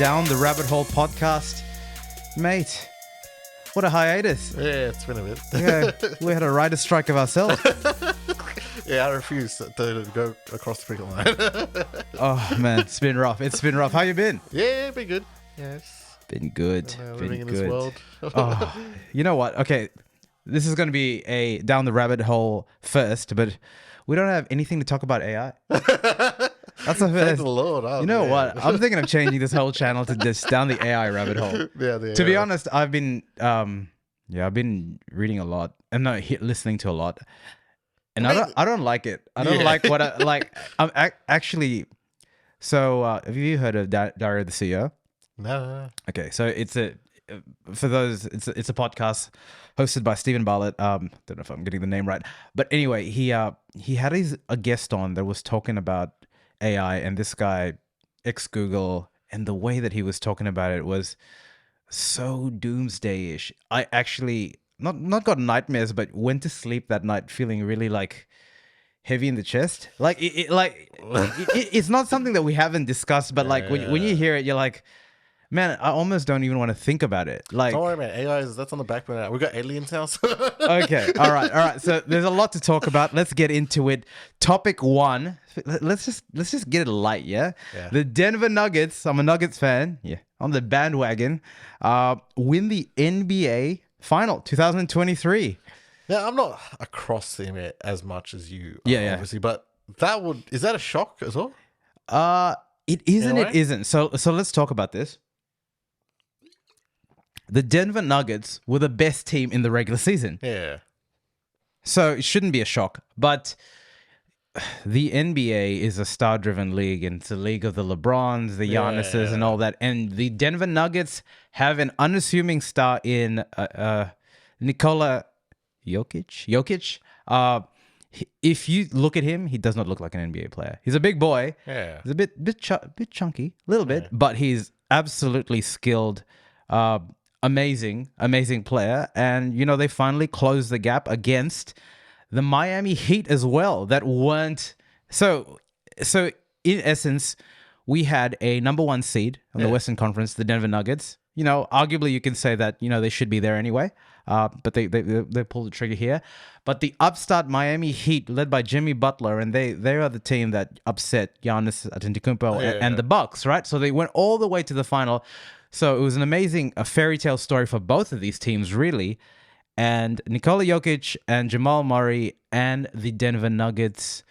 Down the Rabbit Hole podcast. Mate, what a hiatus. Yeah, it's been a bit. Yeah, we had a writer's strike of ourselves. Yeah, I refuse to go across the picket line. Oh, man, it's been rough. It's been rough. How you been? Yeah, been good. Yes. Been good. Living in good. this world. Oh, you know what? Okay, this is going to be a Down the Rabbit Hole first, but we don't have anything to talk about AI. That's the Thank first. the Lord. You know what? I'm thinking of changing this whole channel to just Down the AI Rabbit Hole. Yeah, To be honest, I've been reading a lot and listening to a lot, and I don't like it. I don't like what I like. I'm actually. So, have you heard of Diary of the CEO? No. Okay, so it's a podcast hosted by Stephen Bartlett. Don't know if I'm getting the name right, but anyway, he had a guest on that was talking about AI, and this guy ex Google, and the way that he was talking about it was so doomsday-ish. I actually not got nightmares, but went to sleep that night feeling really like heavy in the chest. Like it's not something that we haven't discussed, but like when you hear it, you're like, man, I almost don't even want to think about it. Like, don't worry, man. AI that's on the back burner. We got aliens now. Okay, all right. So there's a lot to talk about. Let's get into it. Topic one. Let's just get it light, yeah. The Denver Nuggets. I'm a Nuggets fan. Yeah, on the bandwagon. Win the NBA Final 2023. Yeah, I'm not across the NBA as much as you. Obviously, but is that a shock as well? It isn't. It isn't. So let's talk about this. The Denver Nuggets were the best team in the regular season. Yeah. So it shouldn't be a shock. But the NBA is a star-driven league, and it's a league of the LeBrons, the Giannis's, and all that. And the Denver Nuggets have an unassuming star in Nikola Jokic. If you look at him, he does not look like an NBA player. He's a big boy. Yeah. He's a bit chunky, a little bit, but he's absolutely skilled. Amazing player. And, you know, they finally closed the gap against the Miami Heat as well. That weren't... So in essence, we had a number one seed on the Western Conference, the Denver Nuggets. You know, arguably you can say that, you know, they should be there anyway. But they pulled the trigger here. But the upstart Miami Heat, led by Jimmy Butler, and they are the team that upset Giannis Antetokounmpo and the Bucks, right? So they went all the way to the final. So it was a fairy tale story for both of these teams, really. And Nikola Jokic and Jamal Murray and the Denver Nuggets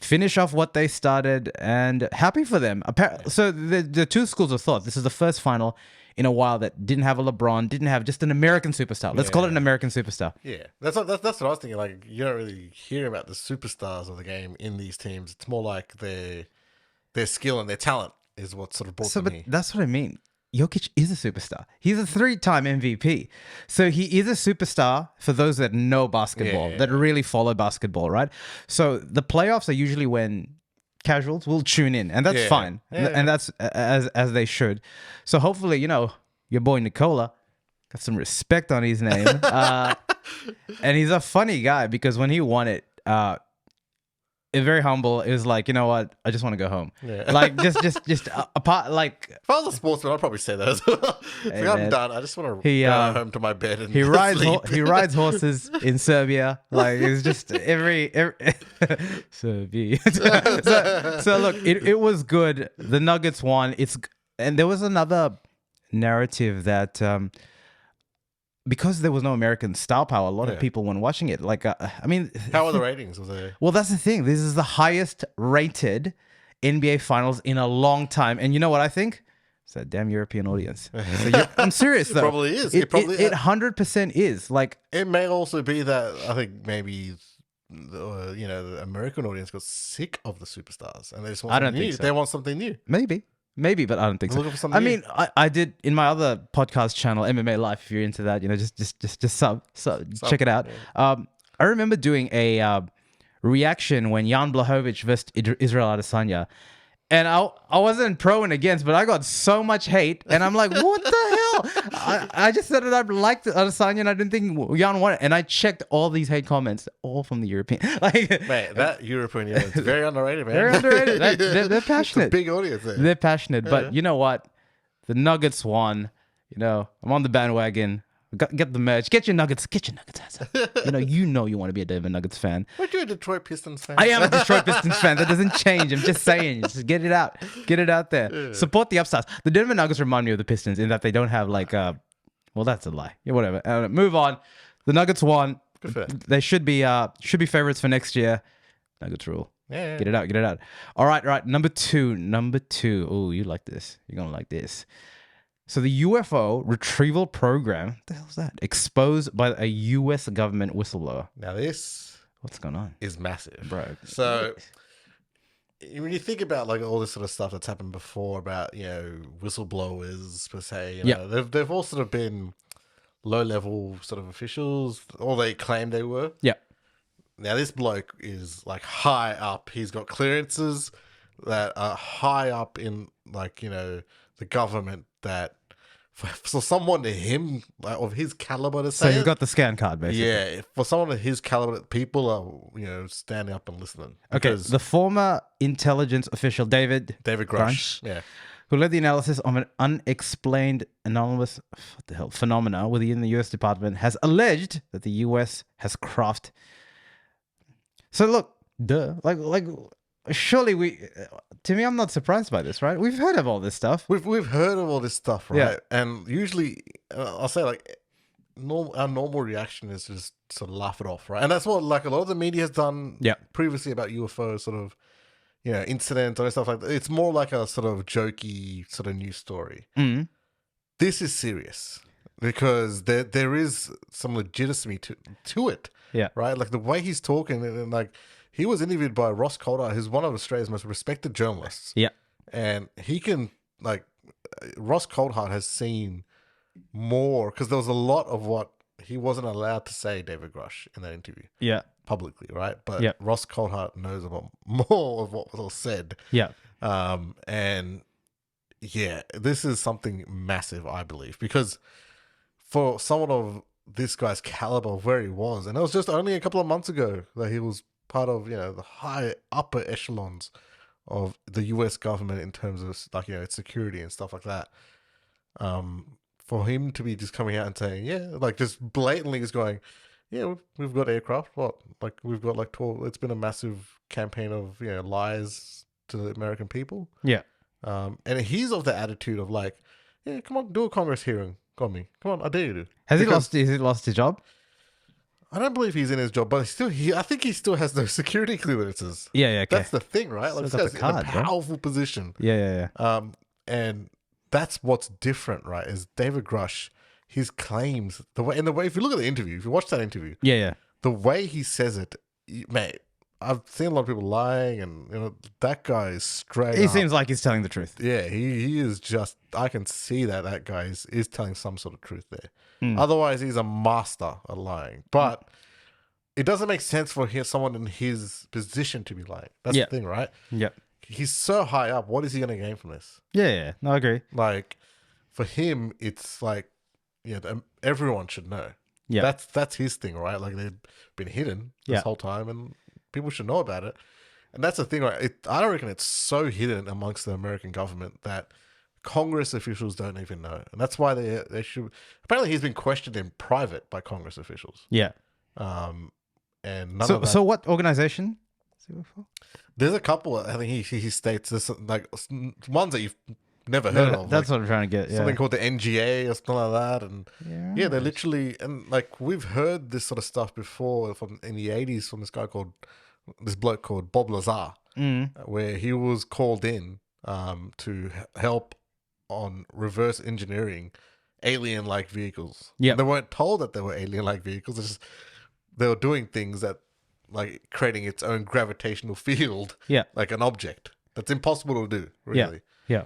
finish off what they started, and happy for them. So the two schools of thought. This is the first final in a while that didn't have a LeBron, didn't have just an American superstar. Let's call it an American superstar. Yeah, that's what I was thinking. Like, you don't really hear about the superstars of the game in these teams. It's more like their skill and their talent is what sort of brought them here. That's what I mean. Jokic is a superstar. He's a 3-time MVP. So he is a superstar for those that know basketball, that really follow basketball, right? So the playoffs are usually when casuals will tune in, and that's fine. And that's as they should. So hopefully, you know, your boy Nikola got some respect on his name. And he's a funny guy, because when he won it, very humble. It was like, you know what? I just want to go home. Yeah. Like just apart. Like, if I was a sportsman, I'd probably say that as well. Hey, I'm done. I just want to go home to my bed and he rides sleep. He rides horses in Serbia. Like, it's just every Serbia. so look, it was good. The Nuggets won. And there was another narrative that because there was no American star power, a lot of people weren't watching it. Like, I mean... How are the ratings? Well, that's the thing. This is the highest rated NBA Finals in a long time. And you know what I think? It's that damn European audience. So I'm serious, though. It probably is. It 100% is. Like, it may also be that I think maybe... the American audience got sick of the superstars, and they just want something new. They want something new. Maybe, but I don't think so. I mean, I did in my other podcast channel, MMA Life. If you're into that, you know, just sub check it out. Yeah. I remember doing a reaction when Jan Blachowicz versus Israel Adesanya, and I wasn't pro and against, but I got so much hate, and I'm like, what the hell? I just said that I liked Adesanya, and I didn't think Jan won it, and I checked all these hate comments, all from the European. Like, man, that European, it's very underrated, man. Very underrated. They're passionate. It's a big audience there. They're passionate, but you know what? The Nuggets won. You know, I'm on the bandwagon. Get the merch. Get your Nuggets. Get your Nuggets ass up. You want to be a Denver Nuggets fan. Aren't you a Detroit Pistons fan? I am a Detroit Pistons fan. That doesn't change. I'm just saying. Just get it out. Get it out there. Yeah. Support the upstarts. The Denver Nuggets remind me of the Pistons in that they don't have like well, that's a lie. Yeah, whatever. Move on. The Nuggets won. Good for them. They should be favorites for next year. Nuggets rule. Yeah. Get it out. Get it out. All right. Number two. Oh, you like this. You're gonna like this. So the UFO retrieval program, what the hell is that? Exposed by a US government whistleblower. Now this, what's going on? Is massive, bro. So when you think about like all this sort of stuff that's happened before about whistleblowers per se, they've all sort of been low level sort of officials, or they claim they were. Yeah. Now this bloke is like high up. He's got clearances that are high up in the government, that for someone to him of his caliber to say, so you've got the scan card basically. Yeah, for someone of his caliber, people are standing up and listening. Okay, the former intelligence official David Grush, who led the analysis of an unexplained anomalous phenomena within the U.S. Department, has alleged that the U.S. has crafted. So look, surely to me, I'm not surprised by this, right? We've heard of all this stuff. We've heard of all this stuff, right? Yeah. And usually, I'll say our normal reaction is just sort of laugh it off, right? And that's what a lot of the media has done previously about UFO sort of, incidents or stuff like that. It's more like a sort of jokey sort of news story. Mm. This is serious because there is some legitimacy to it. Yeah. Right? Like the way he's talking and he was interviewed by Ross Coulthart, who's one of Australia's most respected journalists. Yeah. And he can, Ross Coulthart has seen more, because there was a lot of what he wasn't allowed to say, David Grush, in that interview. Yeah. Publicly, right? But Ross Coulthart knows about more of what was all said. Yeah. And yeah, this is something massive, I believe, because for someone of this guy's caliber, where he was, and it was just only a couple of months ago that he was part of the high upper echelons of the US government in terms of its security and stuff like that. For him to be just coming out and saying just blatantly just going, we've got aircraft, we've got 12, it's been a massive campaign of lies to the American people. And he's of the attitude of come on, do a Congress hearing on me, come on, I dare you to. Has he lost his job? I don't believe he's in his job, but I think he still has those security clearances. Yeah, okay. That's the thing, right? This guy's in a powerful position. Yeah. And that's what's different, right? Is David Grush, his claims, the way, if you look at the interview, if you watch that interview, the way he says it, mate, I've seen a lot of people lying, and that guy is straight. He seems like he's telling the truth. Yeah, he is just. I can see that guy is telling some sort of truth there. Otherwise, he's a master at lying. But it doesn't make sense for someone in his position to be lying. That's the thing, right? Yeah. He's so high up. What is he going to gain from this? Yeah. No, I agree. For him, it's everyone should know. Yeah. That's his thing, right? They've been hidden this whole time, and people should know about it. And that's the thing, right? I don't reckon it's so hidden amongst the American government that Congress officials don't even know. And that's why they should. Apparently, he's been questioned in private by Congress officials. Yeah. And none of that. So what organization? There's a couple. I think he states this ones that you've never heard of. That's what I'm trying to get. Yeah. Something called the NGA or something like that. And they literally, and we've heard this sort of stuff before in the 80s from this bloke called Bob Lazar, where he was called in to help on reverse engineering alien-like vehicles. Yeah. They weren't told that they were alien-like vehicles. It's just they were doing things that creating its own gravitational field. Yeah. Like an object. That's impossible to do, really. Yeah.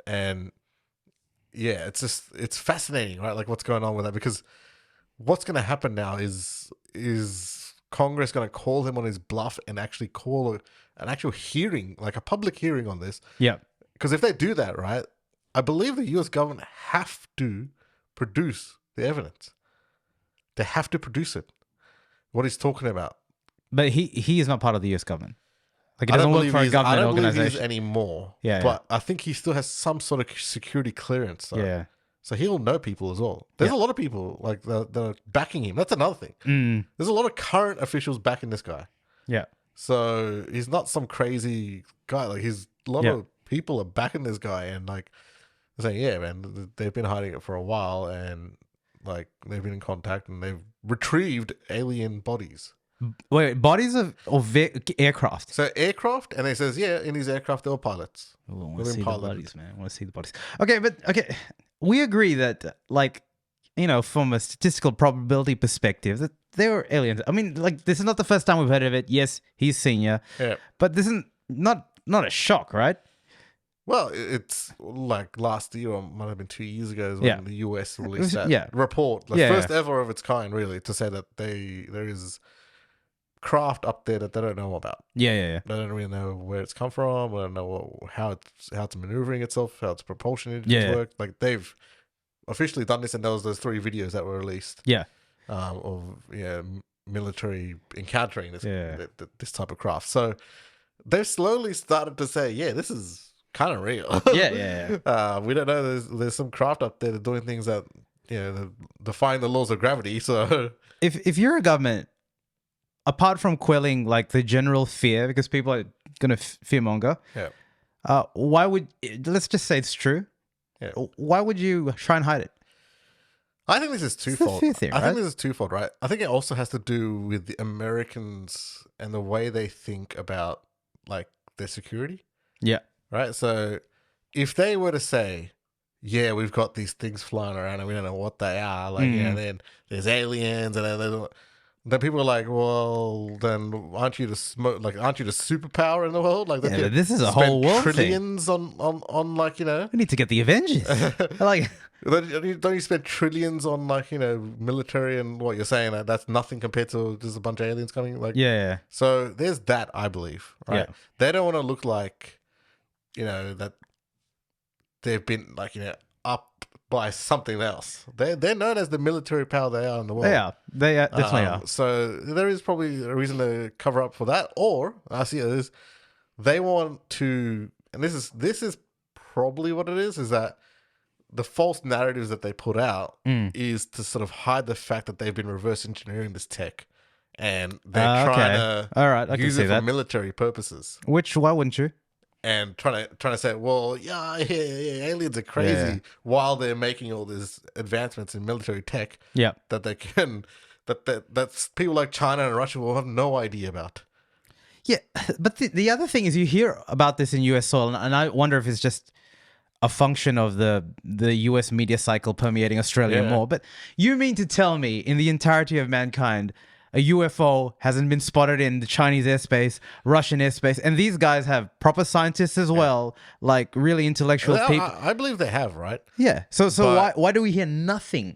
And yeah, it's fascinating, right? What's going on with that, because what's going to happen now is Congress going to call him on his bluff and actually call an actual hearing, a public hearing on this. Yeah. Because if they do that, right, I believe the US government have to produce the evidence. They have to produce it. What he's talking about. But he is not part of the US government. Like he doesn't work for a I government don't believe organization. he's anymore. Yeah, But I think he still has some sort of security clearance. Though. Yeah. So he'll know people as well. There's a lot of people like that are backing him. That's another thing. There's a lot of current officials backing this guy. Yeah. So he's not some crazy guy. Like a lot of people are backing this guy and like saying, yeah, man, they've been hiding it for a while and like they've been in contact and they've retrieved alien bodies. Wait, bodies of aircraft. So aircraft, and he says, yeah, in his aircraft there were pilots. I want to see the bodies, man. I want to see the bodies. Okay, but we agree that, like, you know, from a statistical probability perspective, that they were aliens. I mean, like, this is not the first time we've heard of it. Yes, he's senior, but this is not a shock, right? Well, it's like last year, or might have been 2 years ago, when the US released that report, the first ever of its kind, really, to say that there is craft up there that they don't know about. They don't really know where it's come from. They don't know how it's maneuvering itself, how its propulsion engines work. Like they've officially done this, and there was those 3 videos that were released. Of military encountering this type of craft. So they've slowly started to say, yeah, this is kind of real. We don't know. There's some craft up there that doing things that defying the laws of gravity. So if you're a government, apart from quelling like the general fear, because people are gonna fearmonger, why would, let's just say it's true, why would you try and hide it? I think this is twofold. I think this is twofold, right? I think it also has to do with the Americans and the way they think about like their security. Right. So if they were to say, yeah, we've got these things flying around and we don't know what they are, like, then there's aliens, and then people are like, well, then aren't you the superpower in the world? Like, this is a whole world trillions thing. on like, we need to get the Avengers. Like, don't you spend trillions on like, military, and what you're saying that's nothing compared to just a bunch of aliens coming? Like, So there's that, I believe, right? They don't want to look like, that they've been like, up by something else. They're known as the military power they are in the world. They definitely are. So there is probably a reason to cover up for that, or I see it as they want to, and this is probably what it is that the false narratives that they put out is to sort of hide the fact that they've been reverse engineering this tech, and they're trying to use it for military purposes. Which, why wouldn't you? And trying to say, well, aliens are crazy while they're making all these advancements in military tech that they can, that's people like China and Russia will have no idea about. Yeah, but the other thing is you hear about this in US soil, and I wonder if it's just a function of the US media cycle permeating Australia more. But you mean to tell me in the entirety of mankind, a UFO hasn't been spotted in the Chinese airspace, Russian airspace, and these guys have proper scientists as well, like really intellectual people. I believe they have, right? Yeah. So why do we hear nothing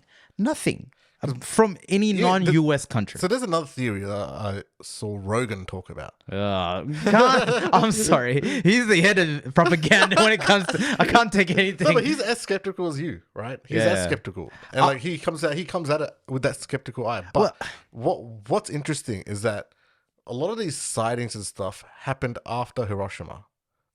from any non-US country? So there's another theory that I saw Rogan talk about. I'm sorry. He's the head of propaganda when it comes to, I can't take anything. No, but he's as skeptical as you, right? He's as skeptical. And like he comes at it with that skeptical eye. But what's interesting is that a lot of these sightings and stuff happened after Hiroshima.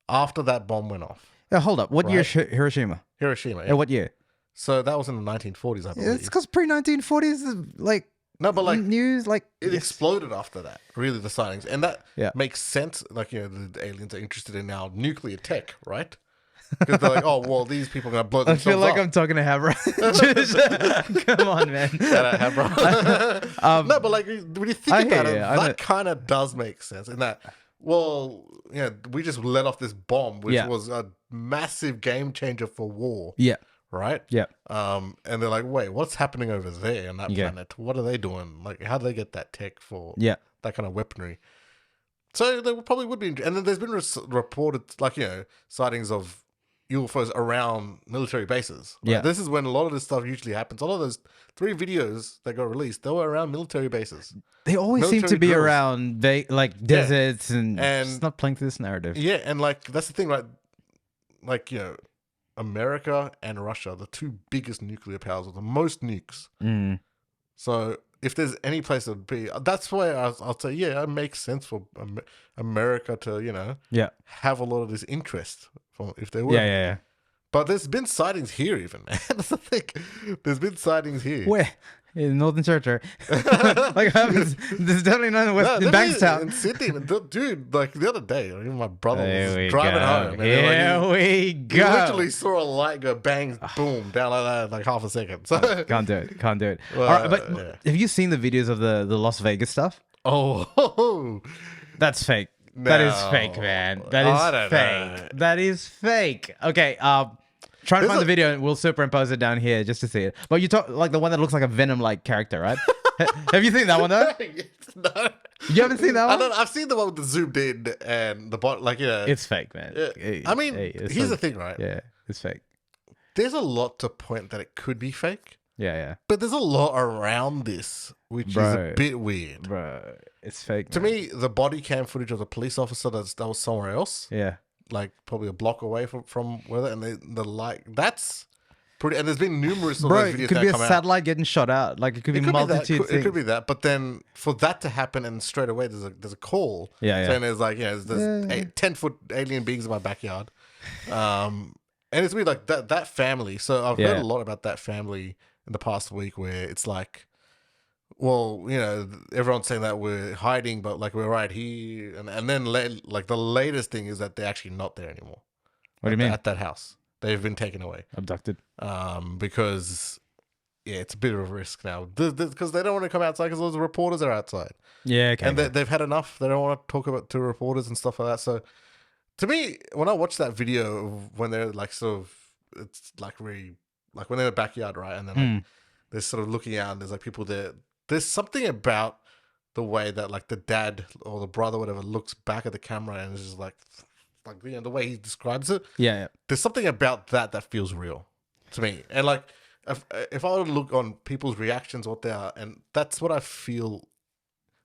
After that bomb went off. Yeah, hold up. What year is Hiroshima? Hiroshima, yeah. What year? So that was in the 1940s, I believe. It's because pre-1940s, like, no, but like news, like it exploded after that. Really, the sightings, and that makes sense. Like, the aliens are interested in now nuclear tech, right? Because they're like, oh well, these people are gonna blow themselves up. I feel like I'm talking to Habra. Come on, man. No, but like when you think about it, that kind of does make sense. In that, well, we just let off this bomb, which was a massive game changer for war. Yeah. Right? Yeah. And they're like, wait, what's happening over there on that planet? What are they doing? Like, how do they get that tech for that kind of weaponry? So there probably would be. And then there's been reported, like, sightings of UFOs around military bases. Right? Yeah. This is when a lot of this stuff usually happens. All of those 3 videos that got released, they were around military bases. They always seem to be around, like, deserts and just not playing to this narrative. Yeah, and, like, that's the thing, right? Like, America and Russia, the 2 biggest nuclear powers with the most nukes. Mm. So if there's any place that would be, that's why I'll say, yeah, it makes sense for America to, have a lot of this interest from if they were. Yeah. But there's been sightings here, even, man. That's the thing. There's been sightings here. Where? In Northern Territory. Like, there's definitely none in Bankstown. In Sydney, dude. Like the other day, even my brother was Driving home. And Here we go. You literally saw a light go bang, boom, down like that, like half a second. So can't do it. Well, all right, but have you seen the videos of the Las Vegas stuff? Oh, that's fake. No. That is fake, man. That is fake. That is fake. Okay, try to find the video and we'll superimpose it down here just to see it. But you talk like the one that looks like a Venom-like character, right? Have you seen that one though? No. You haven't seen that one? I've seen the one with the zoomed in and the bot, like, It's fake, man. I mean, here's the thing, right? Yeah, it's fake. There's a lot to point that it could be fake. Yeah. But there's a lot around this, which is a bit weird. Bro, it's fake. To me, the body cam footage of the police officer that was somewhere else. Yeah. Like probably a block away from where and the light, that's pretty. And there's been numerous of those videos. It could be a satellite getting shot out. Like it could be multitude things. It could be that. But then for that to happen and straight away there's a call. Saying there's like, there's 10-foot alien beings in my backyard. And it's weird, like that family. So I've heard a lot about that family in the past week where it's like, well, everyone's saying that we're hiding, but like we're right here. And then like the latest thing is that they're actually not there anymore. What do you mean? At that house. They've been taken away. Abducted. Because, it's a bit of a risk now. Because they don't want to come outside because those reporters are outside. Yeah, okay. And they've had enough. They don't want to talk to reporters and stuff like that. So, to me, when I watch that video of when they're like sort of, it's like really, like when they're in the backyard, right? And then like, they're sort of looking out and there's like people there. There's something about the way that like the dad or the brother, whatever, looks back at the camera and is just like the way he describes it. Yeah. There's something about that feels real to me. And like, if I were to look on people's reactions, what they are, and that's what I feel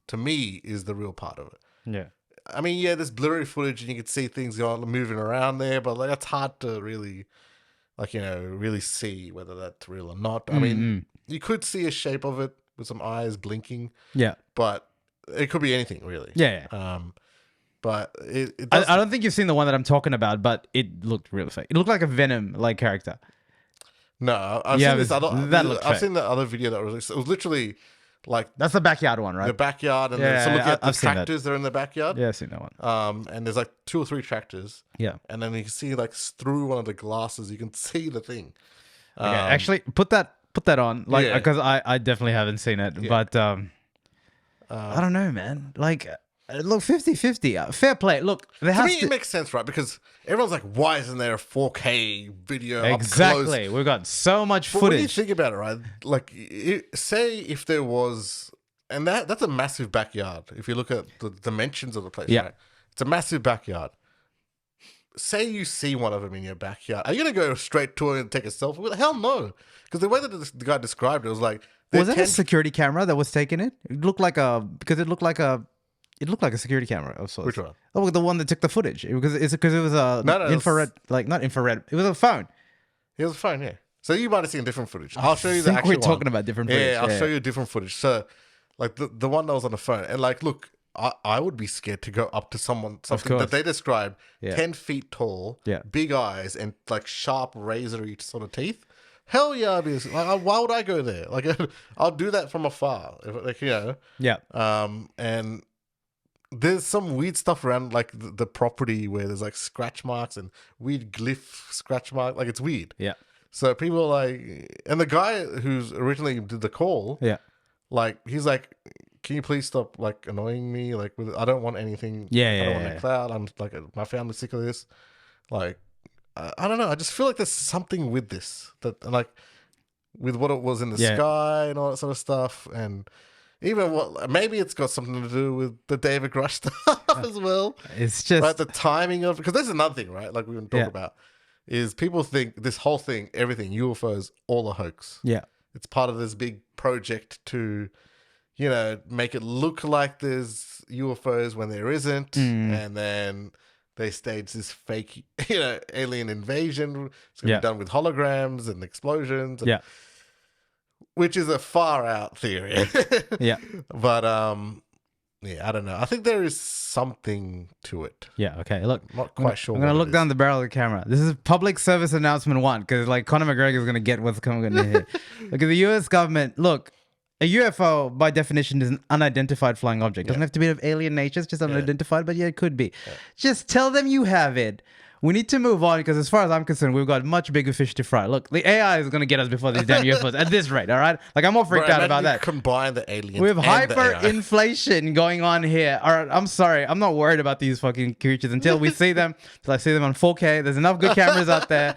to me is the real part of it. Yeah. I mean, there's blurry footage and you can see things moving around there, but like that's hard to really, like, really see whether that's real or not. I mean, you could see a shape of it with some eyes blinking. Yeah. But it could be anything, really. Yeah. But it does... I don't think you've seen the one that I'm talking about, but it looked really fake. It looked like a Venom-like character. No, I've seen this other... I've seen the other video that was... It was literally like... That's the backyard one, right? The backyard, and then so looking at the tractors that are in the backyard. Yeah, I've seen that one. And there's like 2 or 3 tractors. Yeah. And then you can see like through one of the glasses, you can see the thing. Okay, actually, put that on, like, because I definitely haven't seen it, but I don't know, man. Like, look, 50-50. Fair play. Look, to me, it makes sense, right? Because everyone's like, why isn't there a 4K video? Exactly. We've got so much footage. But when you think about it, right? Like, say if there was, and that's a massive backyard. If you look at the dimensions of the place, right? It's a massive backyard. Say you see one of them in your backyard. Are you going to go straight to it and take a selfie with it? Hell no. Because the way that the guy described it was like... Was that a security camera that was taking it? It looked like a security camera of sorts. Which one? Oh, the one that took the footage. Because it was a infrared, like not infrared. It was a phone. It was a phone, yeah. So you might have seen different footage. I'll show you the actual we're talking about different footage. Yeah, I'll show you different footage. So, like the one that was on the phone, and like, look, I would be scared to go up to something that they described 10 feet tall, big eyes, and like sharp razory sort of teeth. Hell yeah, I'd be like, why would I go there? Like, I'll do that from afar. Yeah. And there's some weird stuff around like the property where there's like scratch marks and weird glyph scratch mark. Like, it's weird. Yeah. So people are like, and the guy who's originally did the call, like, he's like, can you please stop like annoying me? Like, I don't want anything. I don't want a cloud. I'm like, my family's sick of this. Like, I don't know. I just feel like there's something with this that, like, with what it was in the sky and all that sort of stuff, and even maybe it's got something to do with the David Grush stuff as well. It's just like the timing of, because there's another thing, right? Like we can talk about is people think this whole thing, everything UFOs, all a hoax. Yeah, it's part of this big project to, make it look like there's UFOs when there isn't, and then they stage this fake, alien invasion. It's going to be done with holograms and explosions. And which is a far out theory. Yeah. But yeah, I don't know. I think there is something to it. Yeah. Okay. Look, I'm not quite sure. I'm gonna what look it down is. the barrel of the camera. This is public service announcement 1 because like Conor McGregor is gonna get what's coming in here. Look at the U.S. government. Look, a UFO by definition is an unidentified flying object. Doesn't have to be of alien nature. It's just unidentified, but yeah, it could be. Just tell them you have it. We need to move on because as far as I'm concerned, we've got much bigger fish to fry. Look, the AI is going to get us before these damn UFOs at this rate, all right? Like, I'm all freaked out about that. Combine the aliens We have and the AI. hyperinflation going on here. All right, I'm sorry. I'm not worried about these fucking creatures until we see them. Till I see them on 4K. There's enough good cameras out there.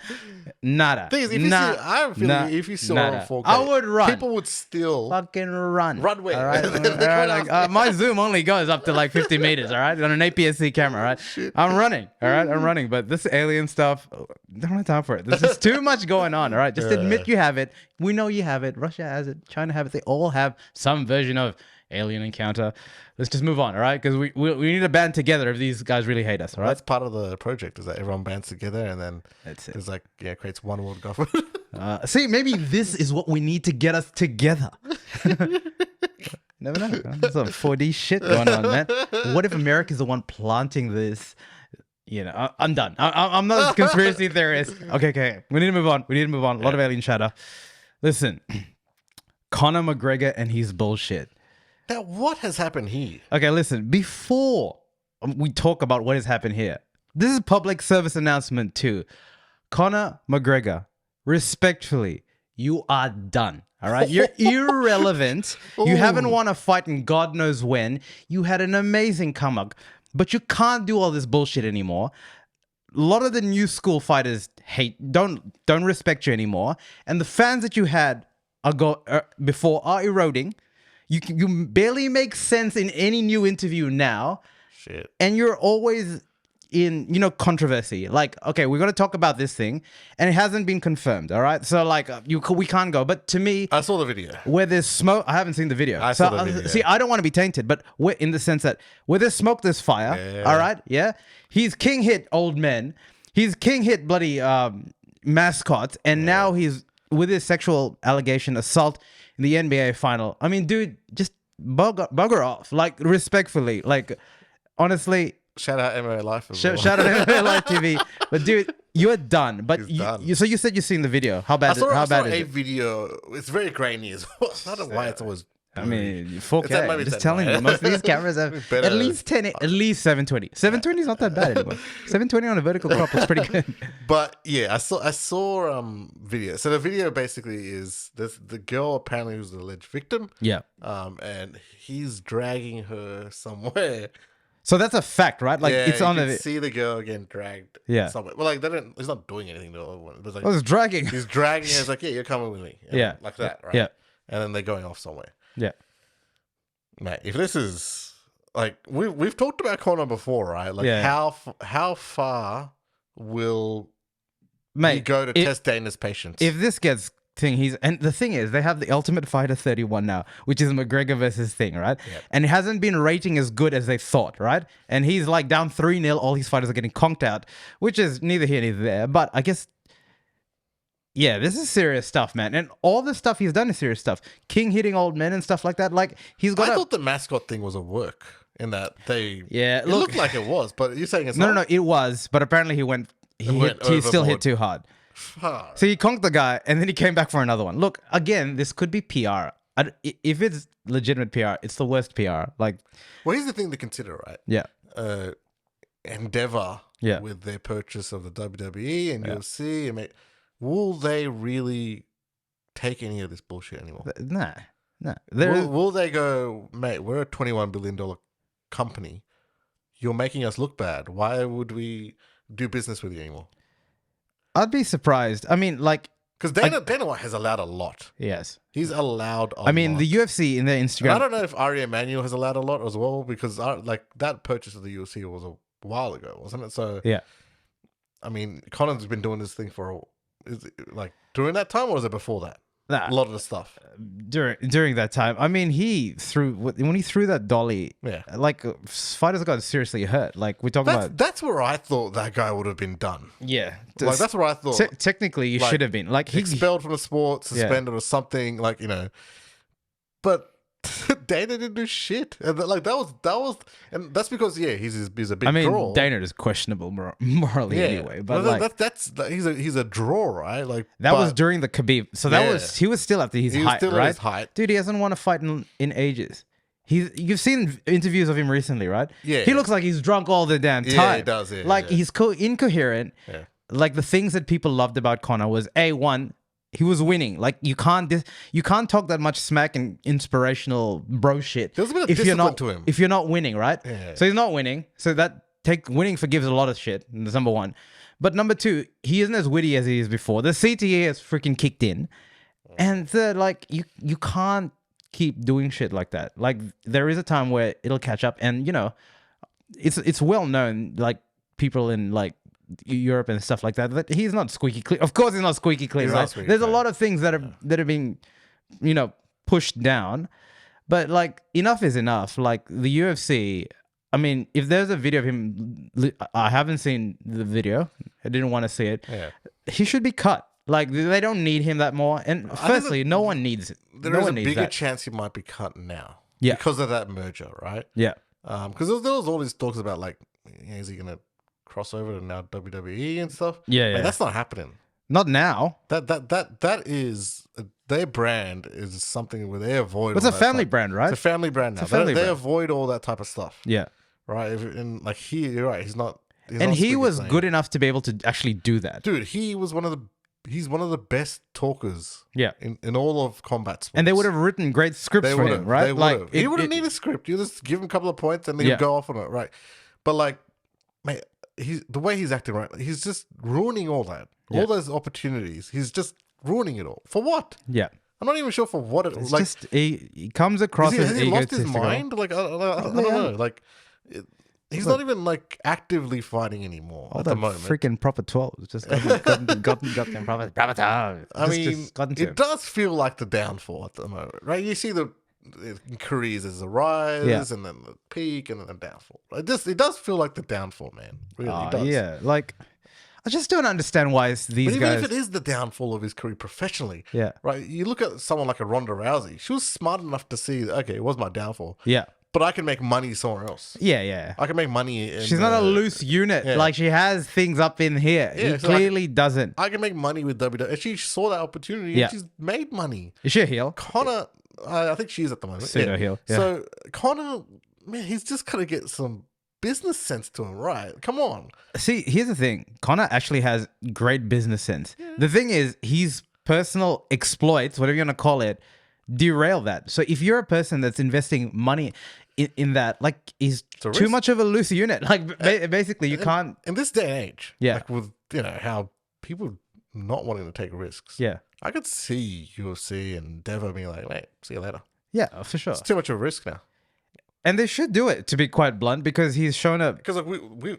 Nada. Thing is, if you see, I'm feeling if you saw it on 4K, I would run. People would still Fucking run. Run where? All right. All right, like, my zoom only goes up to like 50 meters. All right, on an APS-C camera. All right, I'm running. All right, I'm running. But this alien stuff, don't have time for it. There's just too much going on. All right, just admit you have it. We know you have it. Russia has it. China have it. They all have some version of alien encounter. Let's just move on. All right, because we need to band together if these guys really hate us. All right. That's part of the project, is that everyone bands together and then That's it. there's like, creates one world government. See, maybe this is what we need to get us together. Never know. There's some 4D shit going on, man. What if America's the one planting this? You know, I'm done. I'm not a conspiracy theorist. Okay. We need to move on. A lot of alien chatter. Listen, Conor McGregor and his bullshit. Now, what has happened here? Okay, listen. Before we talk about what has happened here, this is public service announcement too. Conor McGregor, respectfully, you are done. All right, you're irrelevant. You haven't won a fight in God knows when. You had an amazing come up, but you can't do all this bullshit anymore. A lot of the new school fighters don't respect you anymore, and the fans that you had before are eroding. You barely make sense in any new interview now. Shit. And you're always in, controversy. Like, okay, we're going to talk about this thing, and it hasn't been confirmed, all right? So, like, we can't go. But to me... I saw the video. Where there's smoke... I haven't seen the video. I saw the video. See, I don't want to be tainted, but in the sense that where there's smoke, there's fire, all right? Yeah? He's king hit old men. He's king hit bloody mascots, and now he's with his sexual allegation assault in the NBA final. I mean, dude, just bugger off. Like, respectfully. Like, honestly... Shout out MMA Life as well. Shout out MMA Live TV. But dude, you're done. But done. So you said you've seen the video. How bad? I saw is a it? video. It's very grainy as well. I don't know why it's always. I mean, 4K. Maybe Just it's telling you, most of these cameras have at least 10, at least 720. 720 is not that bad anymore. 720 on a vertical crop is pretty good. But yeah, I saw video. So the video basically is the girl apparently who's the alleged victim. Yeah. And he's dragging her somewhere. So that's a fact, right? Like it's on the. See the girl getting dragged. Yeah. Somewhere. Well, like he's not doing anything to the other one. But like, it's dragging. He's dragging her. It's like, yeah, you're coming with me. And like that, right? Yeah. And then they're going off somewhere. Yeah. Mate, if this is like we've talked about Conor before, right? Like how far will he go to test Dana's patience? If this gets and the thing is, they have the Ultimate Fighter 31 now, which is McGregor versus thing, right? Yep. And it hasn't been rating as good as they thought, right? And he's like down 3-0. All his fighters are getting conked out, which is neither here nor there. But I guess, yeah, this is serious stuff, man. And all the stuff he's done is serious stuff. King hitting old men and stuff like that. Like he's got. I thought the mascot thing was a work in that they. Yeah, it looked like it was, but you're saying it's not? No, it was. But apparently he still hit too hard. So he conked the guy, and then he came back for another one. Look, again, this could be PR. If it's legitimate PR, it's the worst PR. Like, well, here's the thing to consider, right? Yeah. Endeavor, with their purchase of the WWE and UFC, will they really take any of this bullshit anymore? Nah. Will they go, mate? We're a $21 billion company. You're making us look bad. Why would we do business with you anymore? I'd be surprised. I mean, like... Because Dana White has allowed a lot. Yes. He's allowed a lot. I mean, the UFC in their Instagram... And I don't know if Ari Emanuel has allowed a lot as well, because like that purchase of the UFC was a while ago, wasn't it? So, yeah. I mean, Conor's been doing this thing for... Is it like during that time, or was it before that? Nah. A lot of the stuff. During that time, I mean, when he threw that dolly, Yeah. like fighters got seriously hurt. Like we're talking about. That's where I thought that guy would have been done. Yeah, Like that's where I thought. Technically, you like, should have been like he expelled from the sport, suspended or something. Like but Dana didn't do shit, and that was, and that's because he's a big draw. Dana is questionable morally anyway, but he's a draw, right? Like that was during the Khabib, so he was still at his height, right? His height. Dude, he hasn't won a fight in ages. You've seen interviews of him recently, right? Yeah, he looks like he's drunk all the damn time. Yeah, he does. Yeah, he's incoherent. Yeah. Like the things that people loved about Conor was one. He was winning. Like you can't talk that much smack and inspirational bro shit. There's a bit of discipline to him if you're not winning, right? Yeah. So he's not winning. So winning forgives a lot of shit. That's number one. But number two, he isn't as witty as he is before. The CTE has freaking kicked in, and third, like you can't keep doing shit like that. Like there is a time where it'll catch up, and it's well known. Like people in like Europe and stuff like that he's not squeaky clean. Of course he's not squeaky clean, right? There's a lot of things that are being pushed down, but like enough is enough. Like the UFC, I mean, if there's a video of him, I haven't seen the video, I didn't want to see it. He should be cut. Like they don't need him that more, and firstly no one needs it. There is a bigger chance he might be cut now because of that merger, right? Because there was all these talks about like, is he gonna cross over to now WWE and stuff? Yeah. That's not happening. Not now. That is their brand is something where they avoid. It's a family brand, right? It's a family brand now. They avoid all that type of stuff. Yeah. Right. And like you're right. He's not. And he was good enough to be able to actually do that. Dude, he's one of the best talkers. Yeah. In all of combat sports. And they would have written great scripts for him, right? They would have. He wouldn't need a script. You just give him a couple of points and then he'd go off on it, right? But like, mate, the way he's acting right, he's just ruining all that. All those opportunities. He's just ruining it all. For what? Yeah. I'm not even sure for what it was. Like, just he comes across as has he lost his mind? Like I don't know. Like he's not even like actively fighting anymore at the moment. Freaking proper 12. Just gotten proper time. I mean, it does feel like the downfall at the moment, right? You see the careers as a rise and then the peak and then the downfall. It does feel like the downfall, man. Really does. Yeah, like I just don't understand why these but guys. Even if it is the downfall of his career professionally, right? You look at someone like a Ronda Rousey. She was smart enough to see, okay, it was my downfall. Yeah, but I can make money somewhere else. Yeah. I can make money. She's not a loose unit. Yeah. Like she has things up in here. Yeah, he clearly doesn't. I can make money with WWE. And she saw that opportunity and she's made money. Is she a heel? Conor, I think she is at the moment. Pseudo heel. Yeah. So Conor, man, he's just got to get some business sense to him, right? Come on. See, here's the thing. Conor actually has great business sense. Yeah. The thing is, his personal exploits, whatever you want to call it, derail that. So if you're a person that's investing money in that, like, is too much of a loose unit. Like, basically, you can't. In this day and age, yeah, like with how people not wanting to take risks. Yeah, I could see UFC and Devo being like, "Mate, see you later." Yeah, for sure. It's too much of a risk now. And they should do it, to be quite blunt, because he's shown up. Because like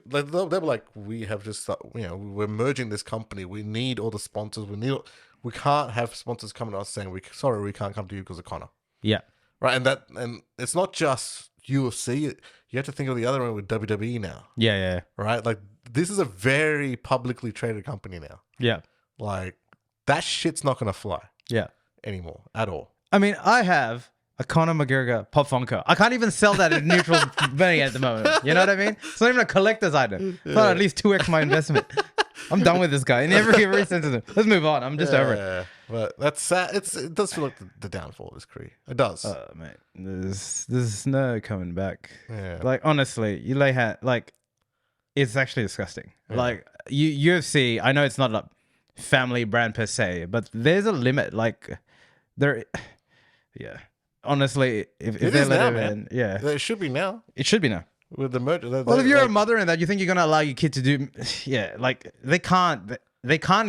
they were like, we have just we're merging this company. We need all the sponsors. We can't have sponsors coming to us saying we can't come to you because of Conor. Yeah, right. And it's not just UFC. You have to think of the other one with WWE now. Yeah. Right. Like this is a very publicly traded company now. Yeah. Like that shit's not gonna fly. Yeah. Anymore at all. I mean, I have a Conor McGregor Pop Funko. I can't even sell that at neutral money at the moment. You know what I mean? It's not even a collector's item. It's not at least 2x my investment. I'm done with this guy in every sense of it. Let's move on. I'm just over it. But that's sad. It does feel like the downfall of his career. It does. Oh, mate. There's no coming back. Yeah. Like, honestly, you lay hand, like, it's actually disgusting. Yeah. Like, UFC, I know it's not a family brand per se, but there's a limit. Like, yeah. Honestly, if they let it in, yeah. It should be now. It should be now. With the merger. Well, if you're a mother and that, you think you're going to allow your kid to do... Yeah, like, they can't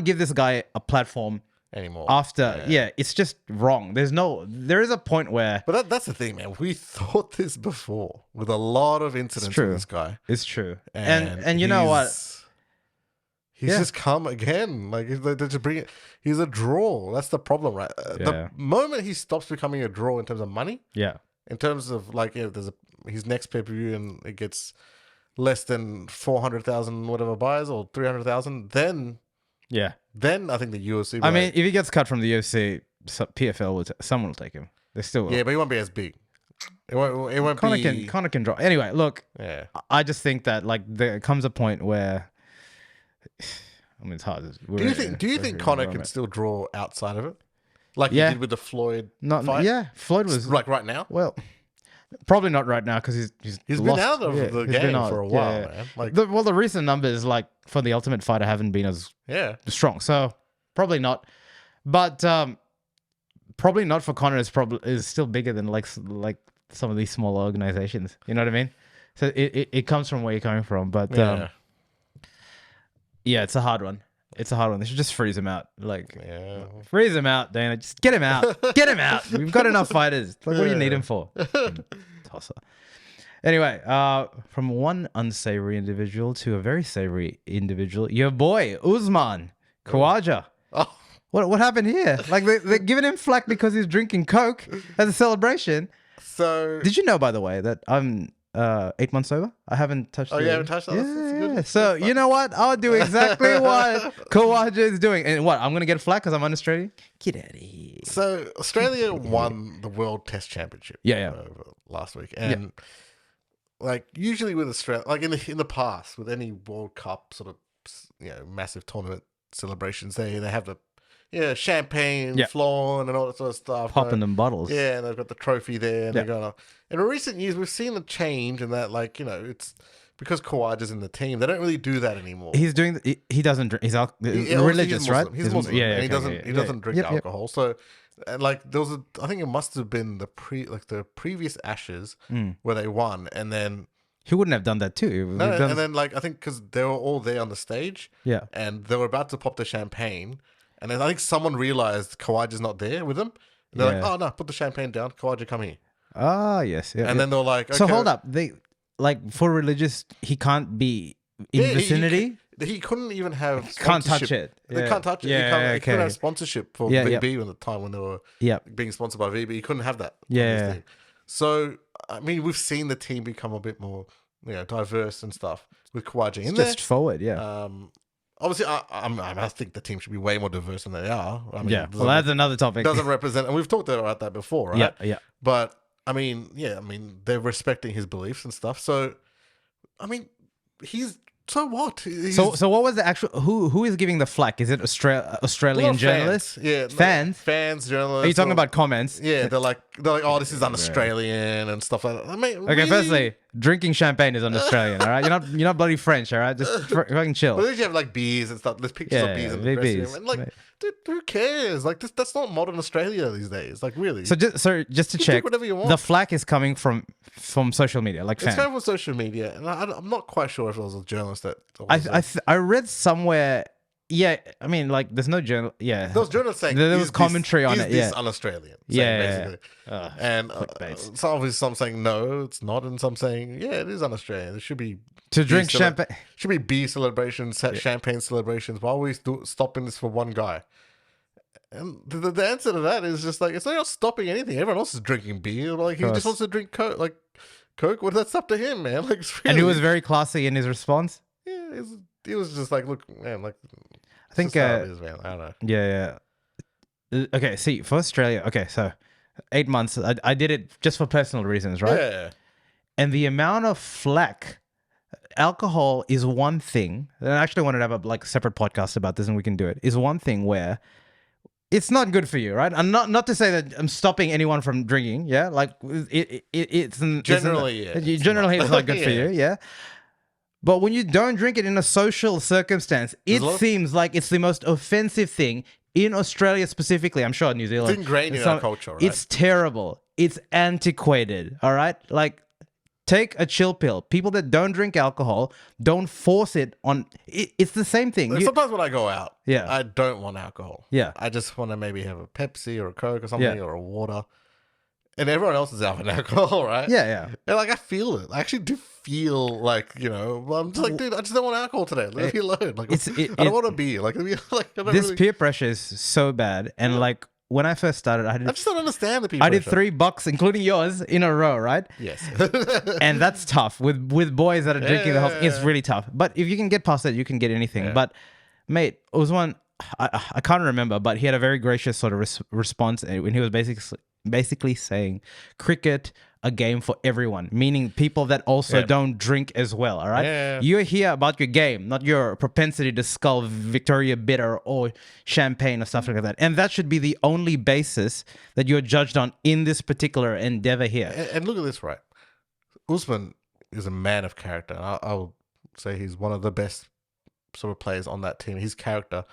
give this guy a platform anymore. After, it's just wrong. There is a point where... But that's the thing, man. We thought this before with a lot of incidents with this guy. It's true. And you know what? He's just come again. Like they just bring it. He's a draw. That's the problem, right? The moment he stops becoming a draw in terms of money, in terms of like, there's his next pay per view and it gets less than 400,000 whatever buys or 300,000, then I think the UFC. I mean, if he gets cut from the UFC, PFL someone will take him. They still will. Yeah, but he won't be as big. It won't be. Conor can draw. Anyway, look. Yeah. I just think that like there comes a point where. I mean, it's hard. Do you think Conor can still draw outside of it, like he did with the Floyd fight? Yeah, Floyd was like right now. Well, probably not right now because he's been out of the game for a while, man. Like, the recent numbers like for the Ultimate Fighter haven't been as strong, so probably not. But probably not for Conor is still bigger than like some of these smaller organizations. You know what I mean? So it comes from where you're coming from, but yeah, it's a hard one. It's a hard one. They should just freeze him out. Like, freeze him out, Dana. Just get him out. Get him out. We've got enough fighters. Like, what do you need him for? Tosser. Anyway, from one unsavory individual to a very savory individual, your boy Usman Khawaja. Oh. What happened here? Like they're giving him flack because he's drinking Coke as a celebration. So did you know, by the way, that I'm 8 months sober? I haven't touched. Oh, you haven't touched that? Yeah. So you know what? I'll do exactly what Khawaja is doing. And what? I'm gonna get flack because I'm un Australian? Get out of here. So Australia won the World Test Championship. Last week, and like usually with Australia, like in the past with any World Cup sort of massive tournament celebrations, they have the champagne flowing and all that sort of stuff. Popping them bottles. Yeah, and they've got the trophy there. And they're going in recent years, we've seen a change in that, like, it's because Khawaja's in the team, they don't really do I think he's doing, he doesn't drink, he's religious, right? He's Muslim. Yeah, and he doesn't drink alcohol. So, and like, there was I think it must have been the previous Ashes where they won, and then he wouldn't have done that too. And then like, I think because they were all there on the stage, and they were about to pop the champagne. And then I think someone realized Khawaja's not there with them. And they're like, oh, no, put the champagne down. Khawaja, come here. Ah, yes. Yeah, and then they're like, okay. So hold up. They like for religious, he can't be in vicinity. He couldn't even have sponsorship. Can't touch it. They can't touch it. He couldn't have sponsorship for VB at the time when they were being sponsored by VB. He couldn't have that. Yeah. So, I mean, we've seen the team become a bit more diverse and stuff with Khawaja in there. Just forward, Obviously, I think the team should be way more diverse than they are. I mean, well, that's another topic. Doesn't represent, and we've talked about that before, right? Yeah. But I mean, they're respecting his beliefs and stuff. So, I mean, so what? So what was the actual? Who is giving the flack? Is it Australian journalists? Fans, journalists. Are you talking about comments? Yeah, they're like, oh, this is un-Australian and stuff like that. I mean, okay, firstly, drinking champagne is un-Australian, all right? You're not bloody French, all right? Just fucking chill. But then you have like beers and stuff. There's pictures of beers in the dressing room, and like, dude, who cares? Like, that's not modern Australia these days. Like, really. So just to check, whatever you want. The flack is coming from social media, like fans. It's coming from social media, and I'm not quite sure if it was a journalist that. I read somewhere. Yeah, I mean, like, there's no journal. Yeah, there was journalists saying there was commentary on it. Is this un-Australian? Basically. And some saying no, it's not, and some saying it is un-Australian. It should be to drink champagne. Should be beer celebrations, champagne celebrations. Why are we stopping this for one guy? And the answer to that is just like, it's not stopping anything. Everyone else is drinking beer. Like, he just wants to drink Coke. Like, Coke, well, that's up to him, man. Like, really... And he was very classy in his response. Yeah, he was just like, look, man, like, I think it is, man. I don't know. Yeah. Okay, see, for Australia, okay, so 8 months, I did it just for personal reasons, right? Yeah. And the amount of flack, alcohol is one thing, and I actually wanted to have a separate podcast about this, and we can do it, is one thing where it's not good for you, right? And not to say that I'm stopping anyone from drinking, yeah? Like, it's generally it's not good for you, yeah? But when you don't drink it in a social circumstance, it seems like it's the most offensive thing in Australia specifically. I'm sure New Zealand. It's ingrained in our culture, right? It's terrible. It's antiquated, all right? Like, take a chill pill. People that don't drink alcohol, don't force it on... It's the same thing. Sometimes when I go out, I don't want alcohol. Yeah. I just want to maybe have a Pepsi or a Coke or something or a water. and everyone else is out on alcohol, right? Yeah. And like I feel it. I actually do feel like, I'm just like, dude, I just don't want alcohol today. Leave me alone. Like I don't want to be like, I don't This really, peer pressure is so bad. And like when I first started, I just don't understand the people. I did 3 bucks, including yours, in a row, right? Yes. And that's tough with boys that are drinking the whole. It's really tough. But if you can get past it, you can get anything. Yeah. But mate, Usman, I can't remember, but he had a very gracious sort of response when he was basically saying cricket a game for everyone, meaning people that also don't drink as well. All right, you're here about your game, not your propensity to scull Victoria Bitter or champagne or stuff like that. And that should be the only basis that you're judged on in this particular endeavor here. And look at this, right? Usman is a man of character. I will say he's one of the best sort of players on that team. His character,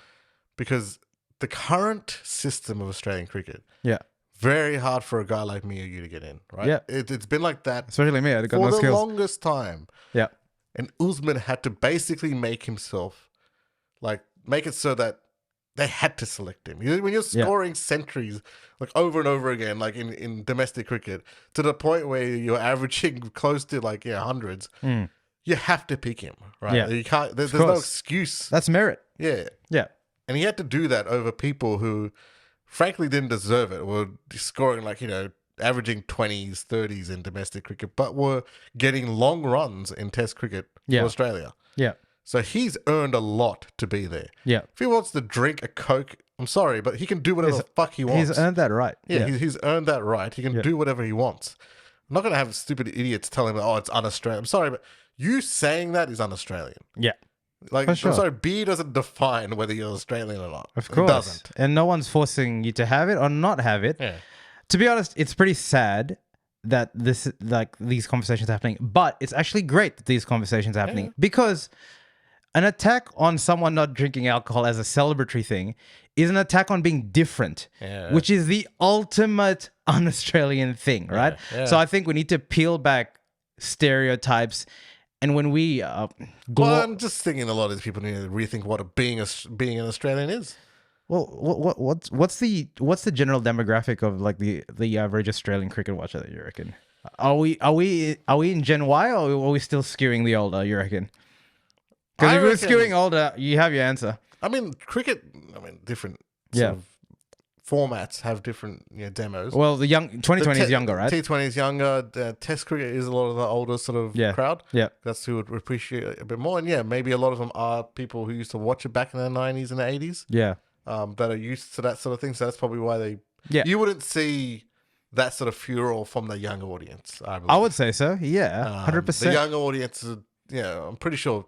because the current system of Australian cricket, very hard for a guy like me or you to get in, right? Yeah. It's been like that Especially me, I've got for no the skills. longest time. Yeah. And Usman had to basically make himself, like, make it so that they had to select him. When you're scoring centuries, like, over and over again, like in domestic cricket, to the point where you're averaging close to, like, hundreds, you have to pick him, right? Yeah. You can't, there's no excuse. That's merit. Yeah. Yeah. And he had to do that over people who, frankly, didn't deserve it. Were scoring like, averaging 20s, 30s in domestic cricket, but were getting long runs in Test cricket for Australia. Yeah. So he's earned a lot to be there. Yeah. If he wants to drink a Coke, I'm sorry, but he can do whatever the fuck he wants. He's earned that right. Yeah, he's earned that right. He can do whatever he wants. I'm not going to have stupid idiots telling him, oh, it's un-Australian. I'm sorry, but you saying that is un-Australian. Yeah. Like, For sure. I'm sorry, B doesn't define whether you're Australian or not. Of course. It doesn't. And no one's forcing you to have it or not have it. Yeah. To be honest, it's pretty sad that these conversations are happening, but it's actually great that these conversations are happening because an attack on someone not drinking alcohol as a celebratory thing is an attack on being different, which is the ultimate un-Australian thing, right? Yeah. So I think we need to peel back stereotypes. And when we Well, I'm just thinking a lot of these people need to rethink what being an Australian is. well, what's the general demographic of like the average Australian cricket watcher that you reckon? Are we in Gen Y or are we still skewing the older? You reckon? Because if we're skewing older, you have your answer. I mean, cricket. Different sort of formats have different demos. Well, the 2020 is younger, right? T20 is younger. Test cricket is a lot of the older sort of crowd. Yeah. That's who would appreciate it a bit more. And maybe a lot of them are people who used to watch it back in the 90s and the 80s. Yeah. That are used to that sort of thing. So that's probably why they... Yeah. You wouldn't see that sort of furor from the younger audience, I believe. I would say so. Yeah. 100%. The younger audience, I'm pretty sure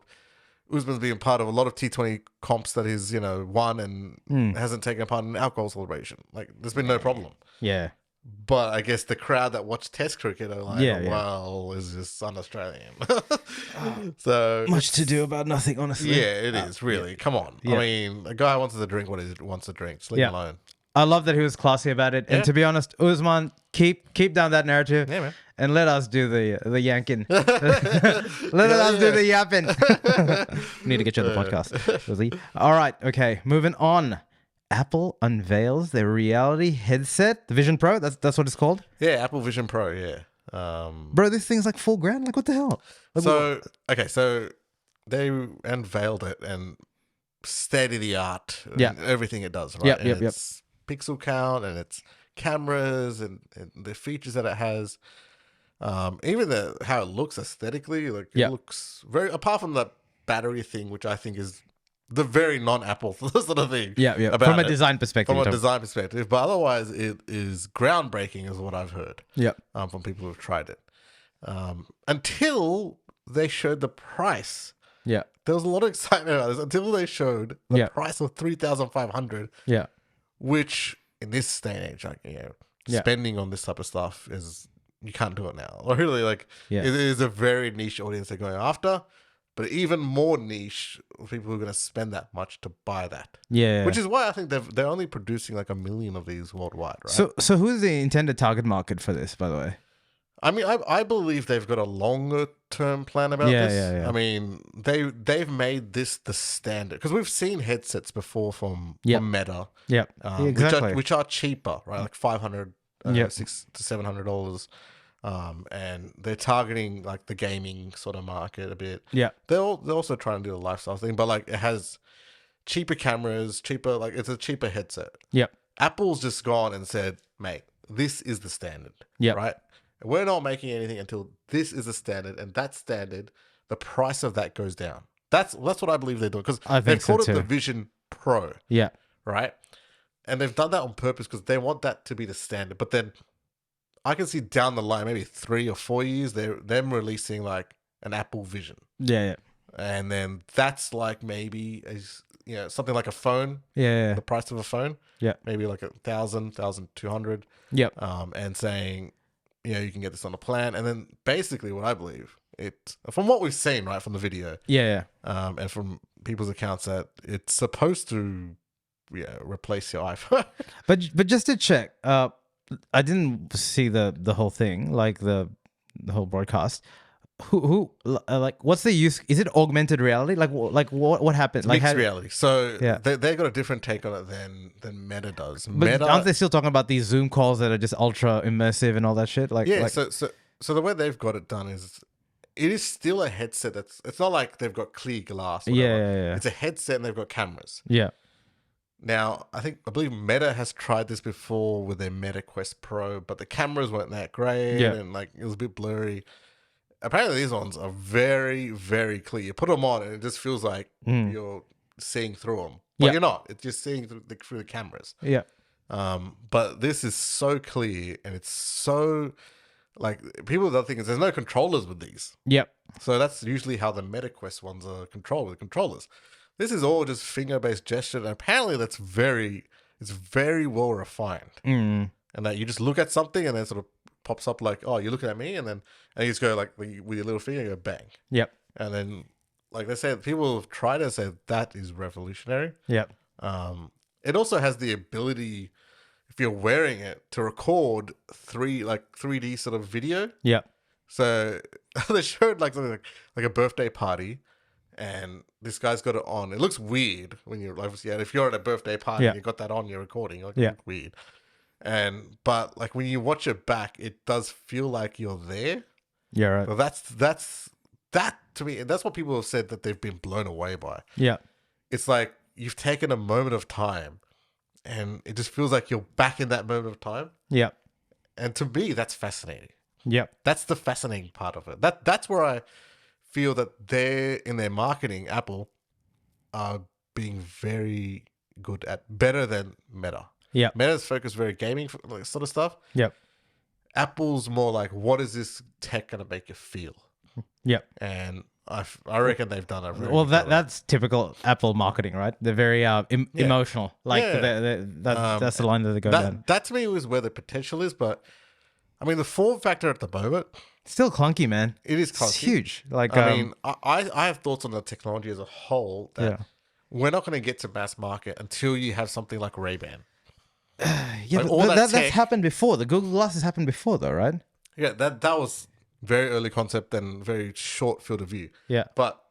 Usman's being part of a lot of T20 comps that he's, won and hasn't taken part in an alcohol celebration. Like, there's been no problem. Yeah. But I guess the crowd that watch Test cricket are like, well, is this un-Australian? So much to do about nothing, honestly. Yeah, it is, really. Come on. Yeah. I mean, a guy wants to drink what he wants to drink. Just leave him alone. I love that he was classy about it. And to be honest, Usman, keep down that narrative. Yeah, man. And let us do the yanking. Let us do the yapping. Need to get you on the podcast, Lizzie. All right, okay. Moving on. Apple unveils their reality headset, the Vision Pro. That's what it's called. Yeah, Apple Vision Pro. Yeah. Bro, this thing's like $4,000. Like, what the hell? Like, so they unveiled it and state of the art. Everything it does, right? Yep. It's pixel count and it's cameras and the features that it has. Even how it looks aesthetically, like it looks very. Apart from the battery thing, which I think is the very non-Apple sort of thing. Yeah. From a design perspective. But otherwise, it is groundbreaking, is what I've heard. Yeah. From people who've tried it. Until they showed the price. Yeah. There was a lot of excitement about this until they showed the price of $3,500. Yeah. Which in this day and age, spending on this type of stuff is, you can't do it now. Or really, it is a very niche audience they're going after. But even more niche, people who are going to spend that much to buy that. Yeah. Which is why I think they're only producing like 1 million of these worldwide, right? So who's the intended target market for this, by the way? I mean, I believe they've got a longer term plan about this. Yeah. I mean, they've made this the standard, because we've seen headsets before from Meta. Yeah, exactly. Which are cheaper, right? Like $500 Yep. $600 to $700. And they're targeting like the gaming sort of market a bit. Yeah. They're also trying to do the lifestyle thing, but like it has cheaper cameras, like it's a cheaper headset. Yep. Apple's just gone and said, mate, this is the standard. Yep. Right? We're not making anything until this is the standard, and that standard, the price of that goes down. That's what I believe they're doing, because they've called it the Vision Pro. Yeah. Right? And they've done that on purpose because they want that to be the standard. But then I can see down the line, maybe 3 or 4 years, them releasing like an Apple Vision. Yeah, yeah. And then that's like maybe something like a phone. Yeah. The price of a phone. Yeah. Maybe like 1,000, 1,200. Yep. And saying, you can get this on a plan. And then basically what I believe, from what we've seen, right, from the video. Yeah. And from people's accounts, that it's supposed to replace your iPhone. But just to check, I didn't see the whole thing, like the whole broadcast. Who like, what's the use? Is it augmented reality? Like what happened? Like mixed reality. So yeah, they got a different take on it than Meta does. But Meta, aren't they still talking about these Zoom calls that are just ultra immersive and all that shit? So the way they've got it done is, it is still a headset. It's not like they've got clear glass. Yeah. It's a headset and they've got cameras. Yeah. Now, I believe Meta has tried this before with their Meta Quest Pro, but the cameras weren't that great and like it was a bit blurry. Apparently, these ones are very, very clear. You put them on and it just feels like you're seeing through them, but you're not. It's just seeing through the cameras. Yeah. But this is so clear, and it's so like, people don't think there's no controllers with these. Yep. So that's usually how the Meta Quest ones are controlled with controllers. This is all just finger-based gesture, and apparently it's very well refined. And that you just look at something and then sort of pops up like, oh, you're looking at me, and you just go like with your little finger, you go bang. Yep. And then, like they say, people have tried to say that is revolutionary. Yep. It also has the ability, if you're wearing it, to record 3D sort of video. Yep. So they showed like something like a birthday party, and this guy's got it on. It looks weird when you're obviously if you're at a birthday party and you got that on, you're recording. Like, it looks weird. But like when you watch it back, it does feel like you're there. Yeah, right. So that to me, that's what people have said that they've been blown away by. Yeah. It's like you've taken a moment of time, and it just feels like you're back in that moment of time. Yeah. And to me, that's fascinating. Yep. That's the fascinating part of it. That's where I feel that they're, in their marketing, Apple are being very good at, better than Meta. Yeah. Meta's focused very gaming sort of stuff. Yep. Apple's more like, what is this tech going to make you feel? Yep. And I reckon they've done a very well, good job. that's typical Apple marketing, right? They're very emotional. Like that's the line that they go down. That to me was where the potential is, but I mean, the form factor at the moment, still clunky, man. it is clunky. It's huge. Like, I mean, I have thoughts on the technology as a whole that we're not going to get to mass market until you have something like Ray-Ban. yeah, like but that's happened before. The Google Glass has happened before, though, right? Yeah, that was very early concept and very short field of view. Yeah. But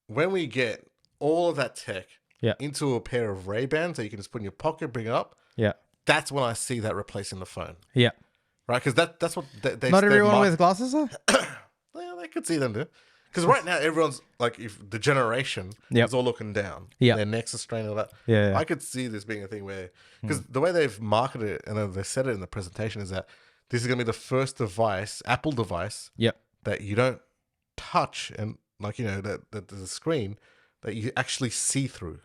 when we get all of that tech Yeah. into a pair of Ray-Bans that you can just put in your pocket, bring it up, Yeah. that's when I see that replacing the phone. Yeah. Right? Because that's what they Not everyone wears glasses, though? Well, they could see them do. Because right now, everyone's like, if the generation is all looking down, their necks are strained, all that. Yeah. I could see this being a thing where, because the way they've marketed it and then they said it in the presentation is that this is going to be the first device, Apple device, Yep. that you don't touch and like, that there's a screen that you actually see through.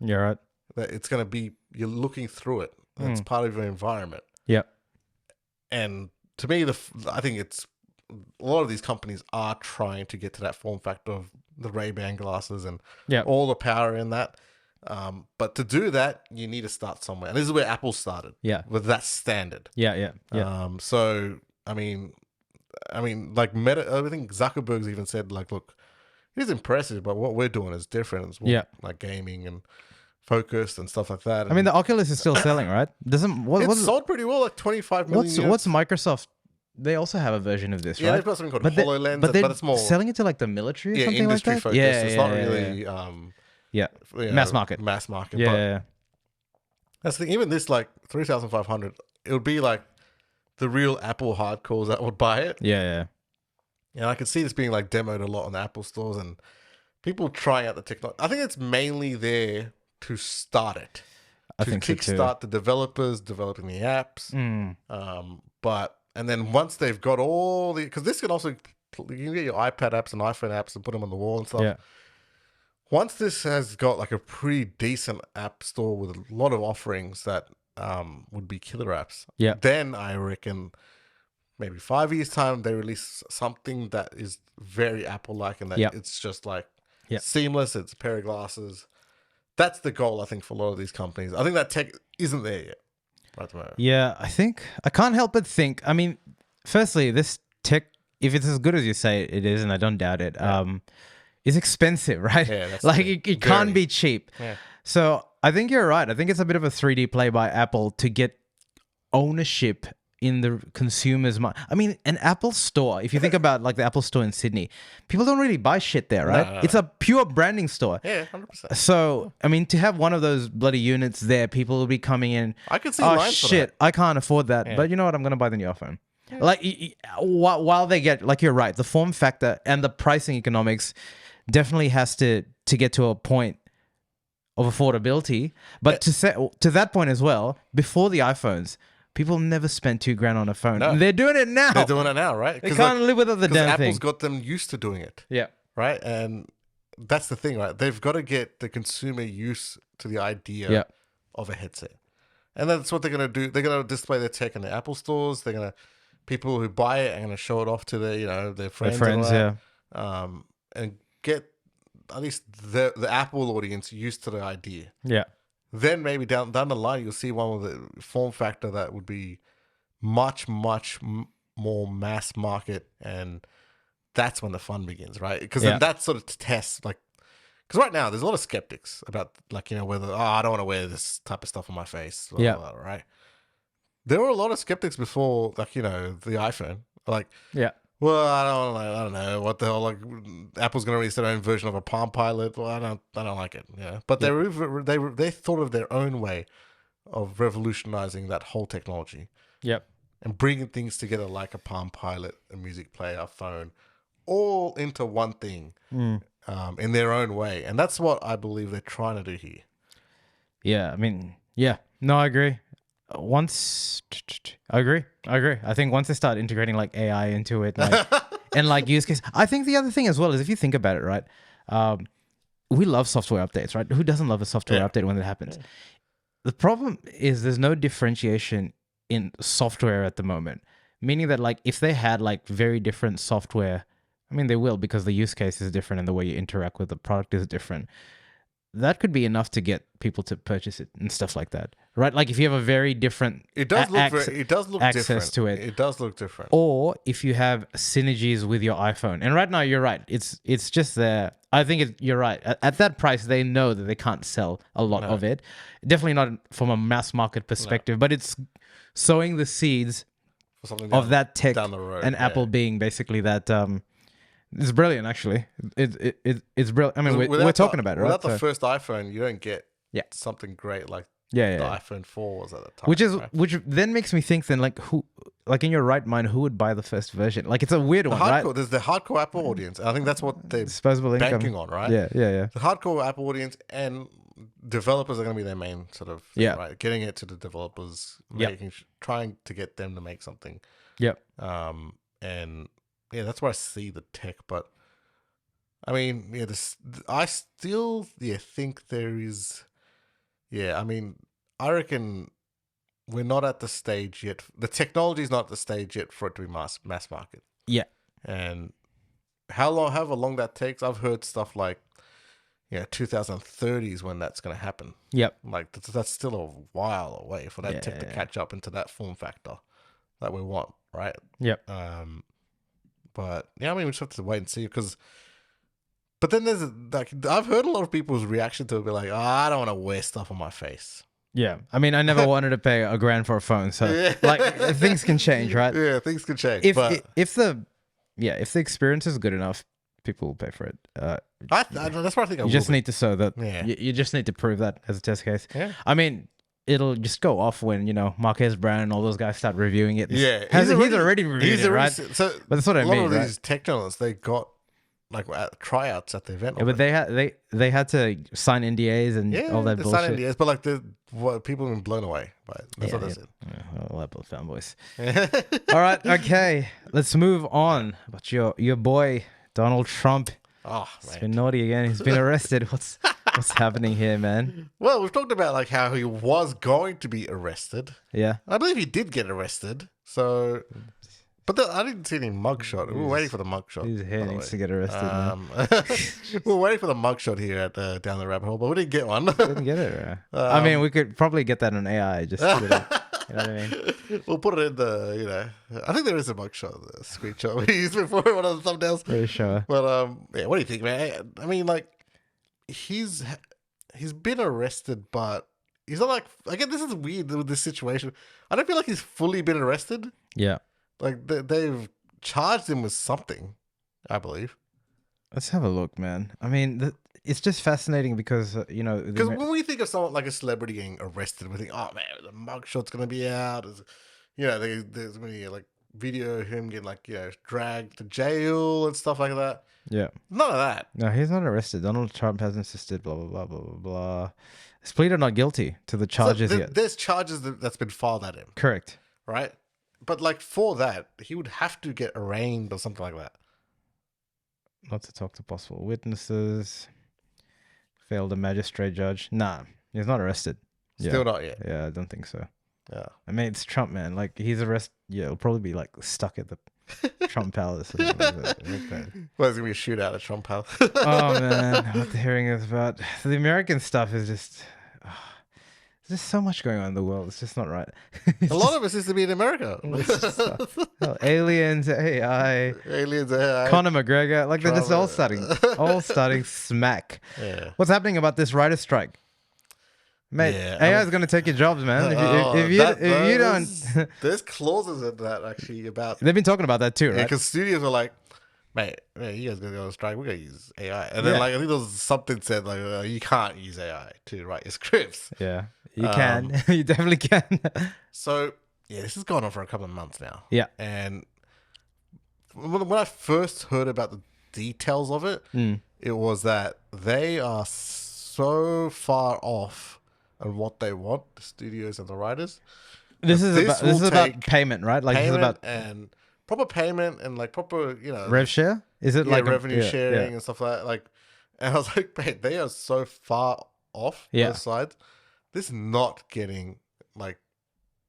Yeah, right. That it's going to be, you're looking through it. It's part of your environment. Yep. And to me, I think it's, a lot of these companies are trying to get to that form factor of the Ray-Ban glasses and all the power in that. But to do that, you need to start somewhere. And this is where Apple started. Yeah. With that standard. Yeah. So, I mean, like Meta, I think Zuckerberg's even said, like, look, it is impressive, but what we're doing is different. It's more like gaming and focused and stuff like that. And I mean, the Oculus is still selling, right? It's sold pretty well, like 25 million. What's Microsoft? They also have a version of this, right? Yeah, they've got something called HoloLens, but it's more selling it to like the military or something industry like that. focused. It's not really mass market. Mass market. Yeah. That's the thing. Even this, like 3,500, it would be like the real Apple hardcores that would buy it. Yeah. And I can see this being like demoed a lot on the Apple stores and people trying out the technology. I think it's mainly there to start it. I To think so too. kickstart the developers developing the apps. And then once they've got all the, because this can also, you can get your iPad apps and iPhone apps and put them on the wall and stuff. Yeah. Once this has got like a pretty decent app store with a lot of offerings that would be killer apps, Yeah. then I reckon maybe 5 years time they release something that is very Apple-like and that Yep. it's just like Yep. seamless. It's a pair of glasses. That's the goal, I think, for a lot of these companies. I think that tech isn't there yet. Right at the moment. Yeah, I think I can't help but think. I mean, firstly, this tech, if it's as good as you say it is, and I don't doubt it, is expensive, right? Yeah, that's like the- it can't be cheap. Yeah. So I think you're right. I think it's a bit of a 3D play by Apple to get ownership in the consumer's mind. I mean, an Apple store, if you think about like the Apple store in Sydney, people don't really buy shit there, right? No. It's a pure branding store. Yeah, 100%. So, I mean, to have one of those bloody units there, people will be coming in. I could see Oh lines for shit, that. I can't afford that. But you know what? I'm going to buy the new iPhone. Like, while they get, like, you're right, the form factor and the pricing economics definitely has to get to a point of affordability. But to that point as well, before the iPhones, people never spent $2,000 on a phone. No. They're doing it now. They're doing it now, right? They can't live without the damn Apple's thing. got them used to doing it, Yeah. right? And that's the thing, right? They've got to get the consumer used to the idea Yeah. of a headset. And that's what they're going to do. They're going to display their tech in the Apple stores. They're going to, people who buy it are going to show it off to their, their Their friends. friends, and and get at least the Apple audience used to the idea. Yeah. Then maybe down the line, you'll see one with a form factor that would be much more mass market, and that's when the fun begins, right? Because then that sort of tests, like, because right now there's a lot of skeptics about, like, whether I don't want to wear this type of stuff on my face, blah, blah, blah, right? There were a lot of skeptics before, like, the iPhone, like, well, I don't know what the hell, like, Apple's going to release their own version of a Palm Pilot. Well, I don't like it, But they thought of their own way of revolutionizing that whole technology. Yep. And bringing things together like a Palm Pilot, a music player, a phone, all into one thing in their own way. And that's what I believe they're trying to do here. Yeah, I mean, yeah. No, I agree. I agree. I think once they start integrating like AI into it, like, and like use case, I think the other thing as well is if you think about it, right? We love software updates, right? Who doesn't love a software update when it happens? Yeah. The problem is there's no differentiation in software at the moment, meaning that like if they had like very different software, I mean they will because the use case is different and the way you interact with the product is different. That could be enough to get people to purchase it and stuff like that, right? Like if you have a very different access different to it. It does look different. Or if you have synergies with your iPhone. And right now, you're right. It's just there. I think you're right. At that price, they know that they can't sell a lot of it. Definitely not from a mass market perspective, but it's sowing the seeds of that tech down the road, and Apple being basically that... It's brilliant, actually. It's brilliant. I mean, we're talking about it, right? Without the first iPhone, you don't get something great like the iPhone 4 was at the time. Which then makes me think then, like, who, like in your right mind, who would buy the first version? Like, it's a weird one, right? There's the hardcore Apple audience. I think that's what they're disposable banking income on, right? Yeah. The hardcore Apple audience and developers are going to be their main sort of thing, right? Getting it to the developers, trying to get them to make something. Yep. And yeah, that's where I see the tech, but I mean, I still think there is. Yeah, I mean, I reckon we're not at the stage yet. The technology is not at the stage yet for it to be mass market. Yeah, and however long that takes, I've heard stuff like, 2030s when that's going to happen. Yep, like that's still a while away for that tech to catch up into that form factor that we want, right? Yep. But I mean, we just have to wait and see But then there's like I've heard a lot of people's reaction to it be like, I don't want to wear stuff on my face. Yeah, I mean, I never wanted to pay $1,000 for a phone, so like things can change, right? Yeah, things can change. If the experience is good enough, people will pay for it. That's what I think. You just need to show that. Yeah. You just need to prove that as a test case. Yeah. I mean, it'll just go off when, you know, Marquez Brown and all those guys start reviewing it. Yeah, He's already reviewed it, right? So But that's what I a lot mean, of right? these tech journalists, they got like tryouts at the event. Yeah, but they had to sign NDAs and all that they bullshit. signed NDAs, but like people have been blown away by it. That's what they said. Yeah, all Apple fanboys. All right, okay, let's move on. But your boy Donald Trump, Oh, he's man. been naughty again. He's been arrested. What's happening here, man? Well, we've talked about like how he was going to be arrested. Yeah. I believe he did get arrested. So, but I didn't see any mugshot. We were waiting for the mugshot. His hair needs to get arrested. Man. We were waiting for the mugshot here at Down the Rabbit Hole, but we didn't get one. Didn't get it. I mean, we could probably get that on AI. Just put it up. You know what I mean? We'll put it in the, you know, I think there is a mugshot, the screenshot we used before, one of the thumbnails. Pretty sure. But yeah, what do you think, man? I mean, like, he's been arrested, but he's not like, again, this is weird with this situation. I don't feel like he's fully been arrested. Yeah. Like they've charged him with something, I believe. Let's have a look, man. I mean, it's just fascinating because, you know... Because when we think of someone like a celebrity getting arrested, we think, oh, man, the mugshot's going to be out. You know, there's going to be, like, video of him getting, like, you know, dragged to jail and stuff like that. Yeah. None of that. No, he's not arrested. Donald Trump has insisted, blah, blah, blah, blah, blah, blah. He's pleaded not guilty to the charges yet. There's charges that's been filed at him. Correct. Right? But, like, for that, he would have to get arraigned or something like that. Not to talk to possible witnesses. Failed a magistrate judge. Nah, he's not arrested. Still not yet. Yeah, I don't think so. Yeah. I mean, it's Trump, man. Like, he's arrested. Yeah, he'll probably be, like, stuck at the Trump Palace. Or something like that. Well, there's going to be a shootout at Trump Palace. Oh, man. What the hearing is about. The American stuff is just... there's so much going on in the world. It's just not right. A lot of us used to be in America. Aliens, AI, Conor McGregor, like they're just all starting smack. Yeah. What's happening about this writer strike, mate? AI is going to take your jobs, man. If you don't, there's clauses in that actually about. They've been talking about that too, right? Because studios are like, mate, you guys gonna go on strike? We're gonna use AI, and then like I think there was something said like you can't use AI to write your scripts. Yeah. You can. You definitely can. So, yeah, this has gone on for a couple of months now. Yeah. And when I first heard about the details of it, it was that they are so far off on what they want, the studios and the writers. This is about payment, right? Like, this is about and proper payment and like proper, you know, rev share. Is it like revenue sharing and stuff like that? Like, and I was like, man, they are so far off both sides. This is not getting like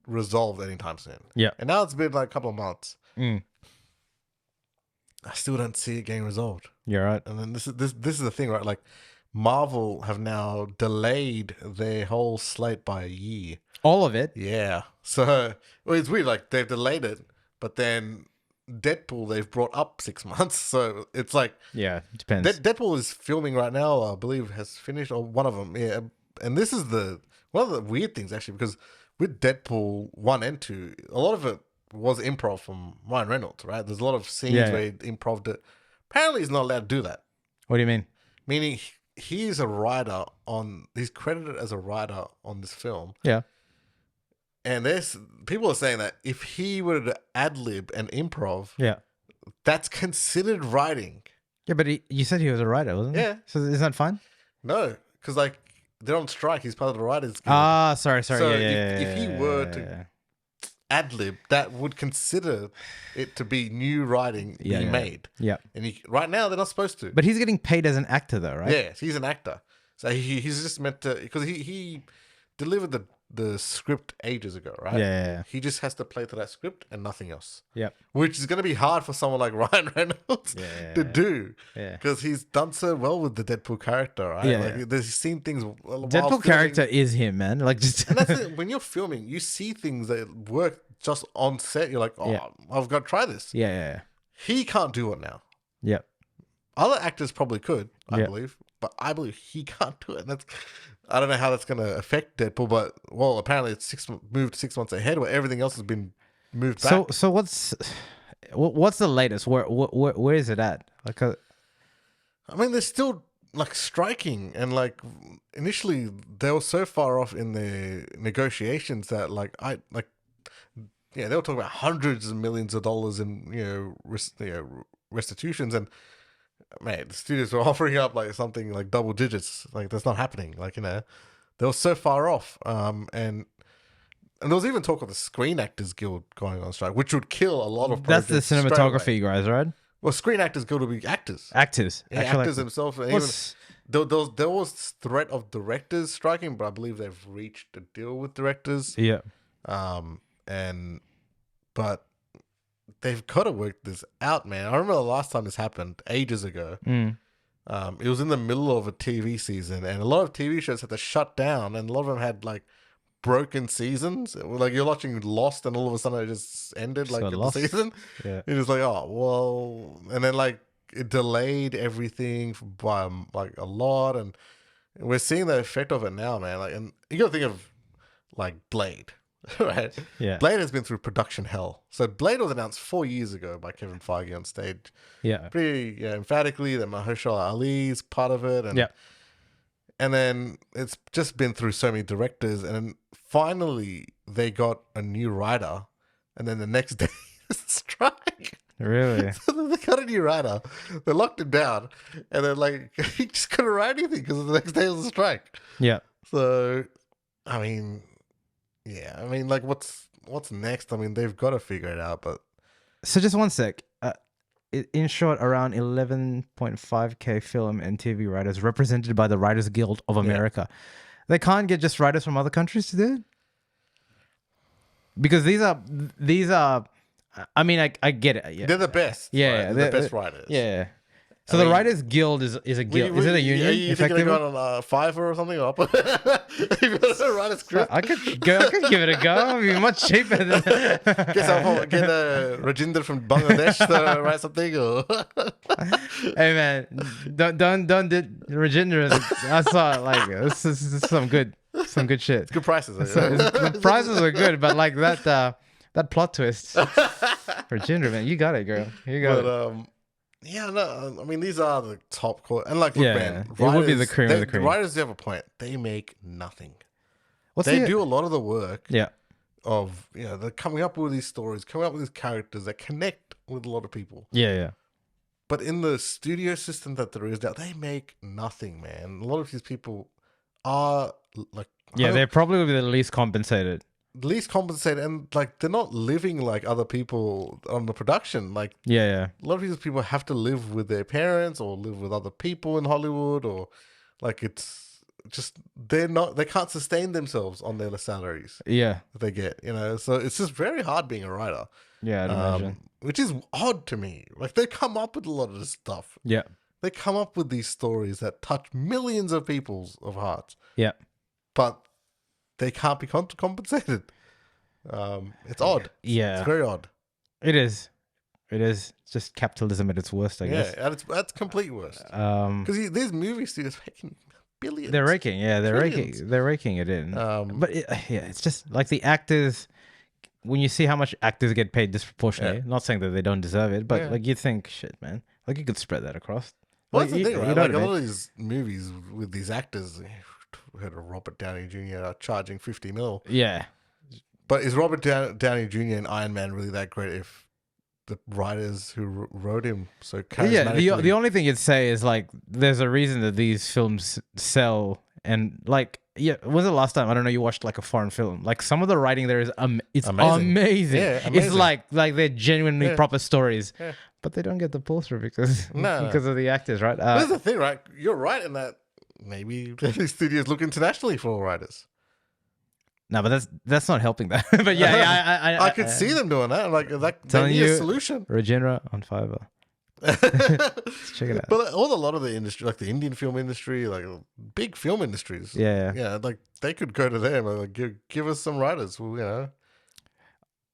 resolved anytime soon. Yeah. And now it's been like a couple of months. I still don't see it getting resolved. You're right. And then this is the thing, right? Like Marvel have now delayed their whole slate by a year. All of it? Yeah. So well, it's weird. Like they've delayed it, but then Deadpool they've brought up 6 months. So it's like it depends. Deadpool is filming right now. I believe has finished, or one of them. Yeah. And this is one of the weird things actually, because with Deadpool 1 and 2, a lot of it was improv from Ryan Reynolds, right? There's a lot of scenes where he improved it. Apparently, he's not allowed to do that. What do you mean? Meaning he's he's credited as a writer on this film. Yeah. And people are saying that if he were to ad-lib and improv, that's considered writing. Yeah, but you said he was a writer, wasn't he? Yeah. So is that fine? No, because like they're on strike. He's part of the writers guild. Ah, sorry. So if he were to ad-lib, that would consider it to be new writing being made. Yeah. And right now, they're not supposed to. But he's getting paid as an actor, though, right? Yeah, he's an actor. So he's just meant to... Because he delivered the script ages ago, right? Yeah. He just has to play to that script and nothing else. Yeah. Which is going to be hard for someone like Ryan Reynolds to do. Yeah. Because he's done so well with the Deadpool character, right? Yeah. Like, he's seen things... Deadpool character is him, man. Like just... And that's it. When you're filming, you see things that work just on set. You're like, I've got to try this. Yeah. He can't do it now. Yeah. Other actors probably could, I believe. But I believe he can't do it. And I don't know how that's going to affect Deadpool, but apparently it's moved 6 months ahead, where everything else has been moved back. So what's the latest? Where is it at? Like, I mean, they're still like striking, and like initially they were so far off in the negotiations that they were talking about hundreds of millions of dollars in restitutions, and man, the studios were offering up like something like double digits. Like that's not happening. Like they were so far off. And there was even talk of the Screen Actors Guild going on strike, which would kill a lot of That's projects the cinematography straight away. guys, right? Well, Screen Actors Guild would be actors. Actors. Yeah, Actual actors themselves. And even, there was threat of directors striking, but I believe they've reached a deal with directors. Yeah. But they've got to work this out, man. I remember the last time this happened ages ago. It was in the middle of a TV season, and a lot of TV shows had to shut down, and a lot of them had like broken seasons. Like you're watching Lost, and all of a sudden it just ended like the season. Yeah, it was like, oh well, and then like it delayed everything by like a lot, and we're seeing the effect of it now, man. Like, and you gotta think of like Blade. Right. Yeah. Blade has been through production hell. So Blade was announced 4 years ago by Kevin Feige on stage. Yeah. Pretty emphatically that Mahershala Ali's part of it. And then it's just been through so many directors, and then finally they got a new writer, and then the next day strike. Really? So they got a new writer. They locked him down, and then like he just couldn't write anything because the next day was a strike. Yeah. So I mean, like what's next? I mean, they've got to figure it out. But so just one sec. In short, around 11.5k film and TV writers represented by the Writers Guild of America. They can't get just writers from other countries to do it? Because these are. I mean, I get it. Yeah. They're the best. Yeah, right? They're the best writers. Yeah. So the Writers Guild is a guild. Is it a union? Are you thinking of going on Fiverr or something? If you want to write a script, I could give it a go. I mean, much cheaper than. Get Rajinder from Bangladesh to write something. Or Hey man, don't do Rajinder. I saw it like this is some good shit. It's good prices. The prices are good, but like that plot twist. Rajinder, man, you got it, girl. You got it. Yeah, no, I mean, these are the top core. And like, look, man, it would be the cream of the cream. Writers do have a point. They make nothing. What's they do a lot of the work. Yeah. Of, they're coming up with these stories, coming up with these characters that connect with a lot of people. Yeah. But in the studio system that there is now, they make nothing, man. A lot of these people are like... Yeah, they're probably the least compensated. And like they're not living like other people on the production. Like a lot of these people have to live with their parents or live with other people in Hollywood, or like it's just they can't sustain themselves on their salaries that they get, so it's just very hard being a writer. I'd imagine. Which is odd to me. Like they come up with a lot of this stuff. They come up with these stories that touch millions of people's hearts. But they can't be compensated. It's odd. It's very odd. It is. It's just capitalism at its worst, I guess. Yeah, that's complete worst. Because these movie studios making billions. They're raking. Yeah, they're raking it in. But it's just like the actors. When you see how much actors get paid disproportionately, not saying that they don't deserve it, but like you think, shit, man, like you could spread that across. Well, that's the thing, right? Like a lot of these movies with these actors. We heard of Robert Downey Jr. Charging $50 million. Yeah. But is Robert Downey Jr. and Iron Man really that great if the writers who wrote him so charismatically... Yeah, the only thing you'd say is like there's a reason that these films sell, and like, when was the last time, I don't know, you watched like a foreign film? Like some of the writing there is it's amazing. Yeah, amazing. It's like they're genuinely proper stories. Yeah. But they don't get the pull through because of the actors, right? That's the thing, right? You're right in that. Maybe these studios look internationally for writers. No, but that's not helping that. But I could see them doing that. Like that need a solution. Regina on Fiverr. Let's check it out. But a lot of the industry, like the Indian film industry, like big film industries, like they could go to them and like, give us some writers. Well,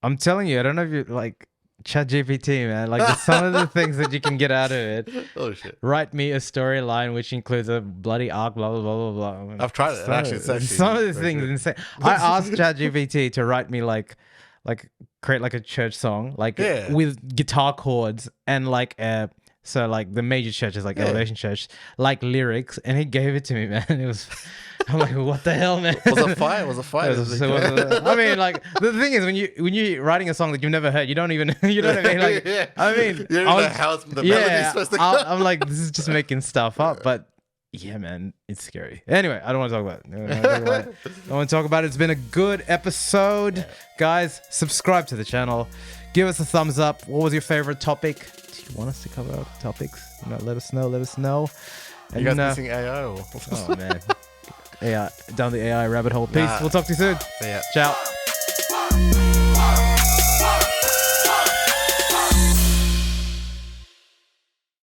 I'm telling you, I don't know if you like ChatGPT, man. Like some of the things that you can get out of it. Oh shit! Write me a storyline which includes a bloody arc, blah blah blah blah blah. I've tried it. It's actually some of the things are insane. I asked ChatGPT to write me like create like a church song, with guitar chords and like a So like the major churches, like Yeah. Elevation Church, like lyrics, and he gave it to me, man. It was, I'm like, what the hell, man? Was a fight? Was a fight? I mean, like the thing is, when you're writing a song that you've never heard, you don't even you know what I mean. Like, Yeah. I mean, You don't know how the melody's supposed to go. I'm like, this is just making stuff up, but. Yeah, man, it's scary. Anyway, I don't want to talk about it. I want to talk about it. It's been a good episode. Guys, subscribe to the channel. Give us a thumbs up. What was your favorite topic? Do you want us to cover out topics? You know, let us know. Let us know. You guys missing AI? Or... Oh, man. AI, down the AI rabbit hole. Peace. Nah. We'll talk to you soon. See ya. Ciao.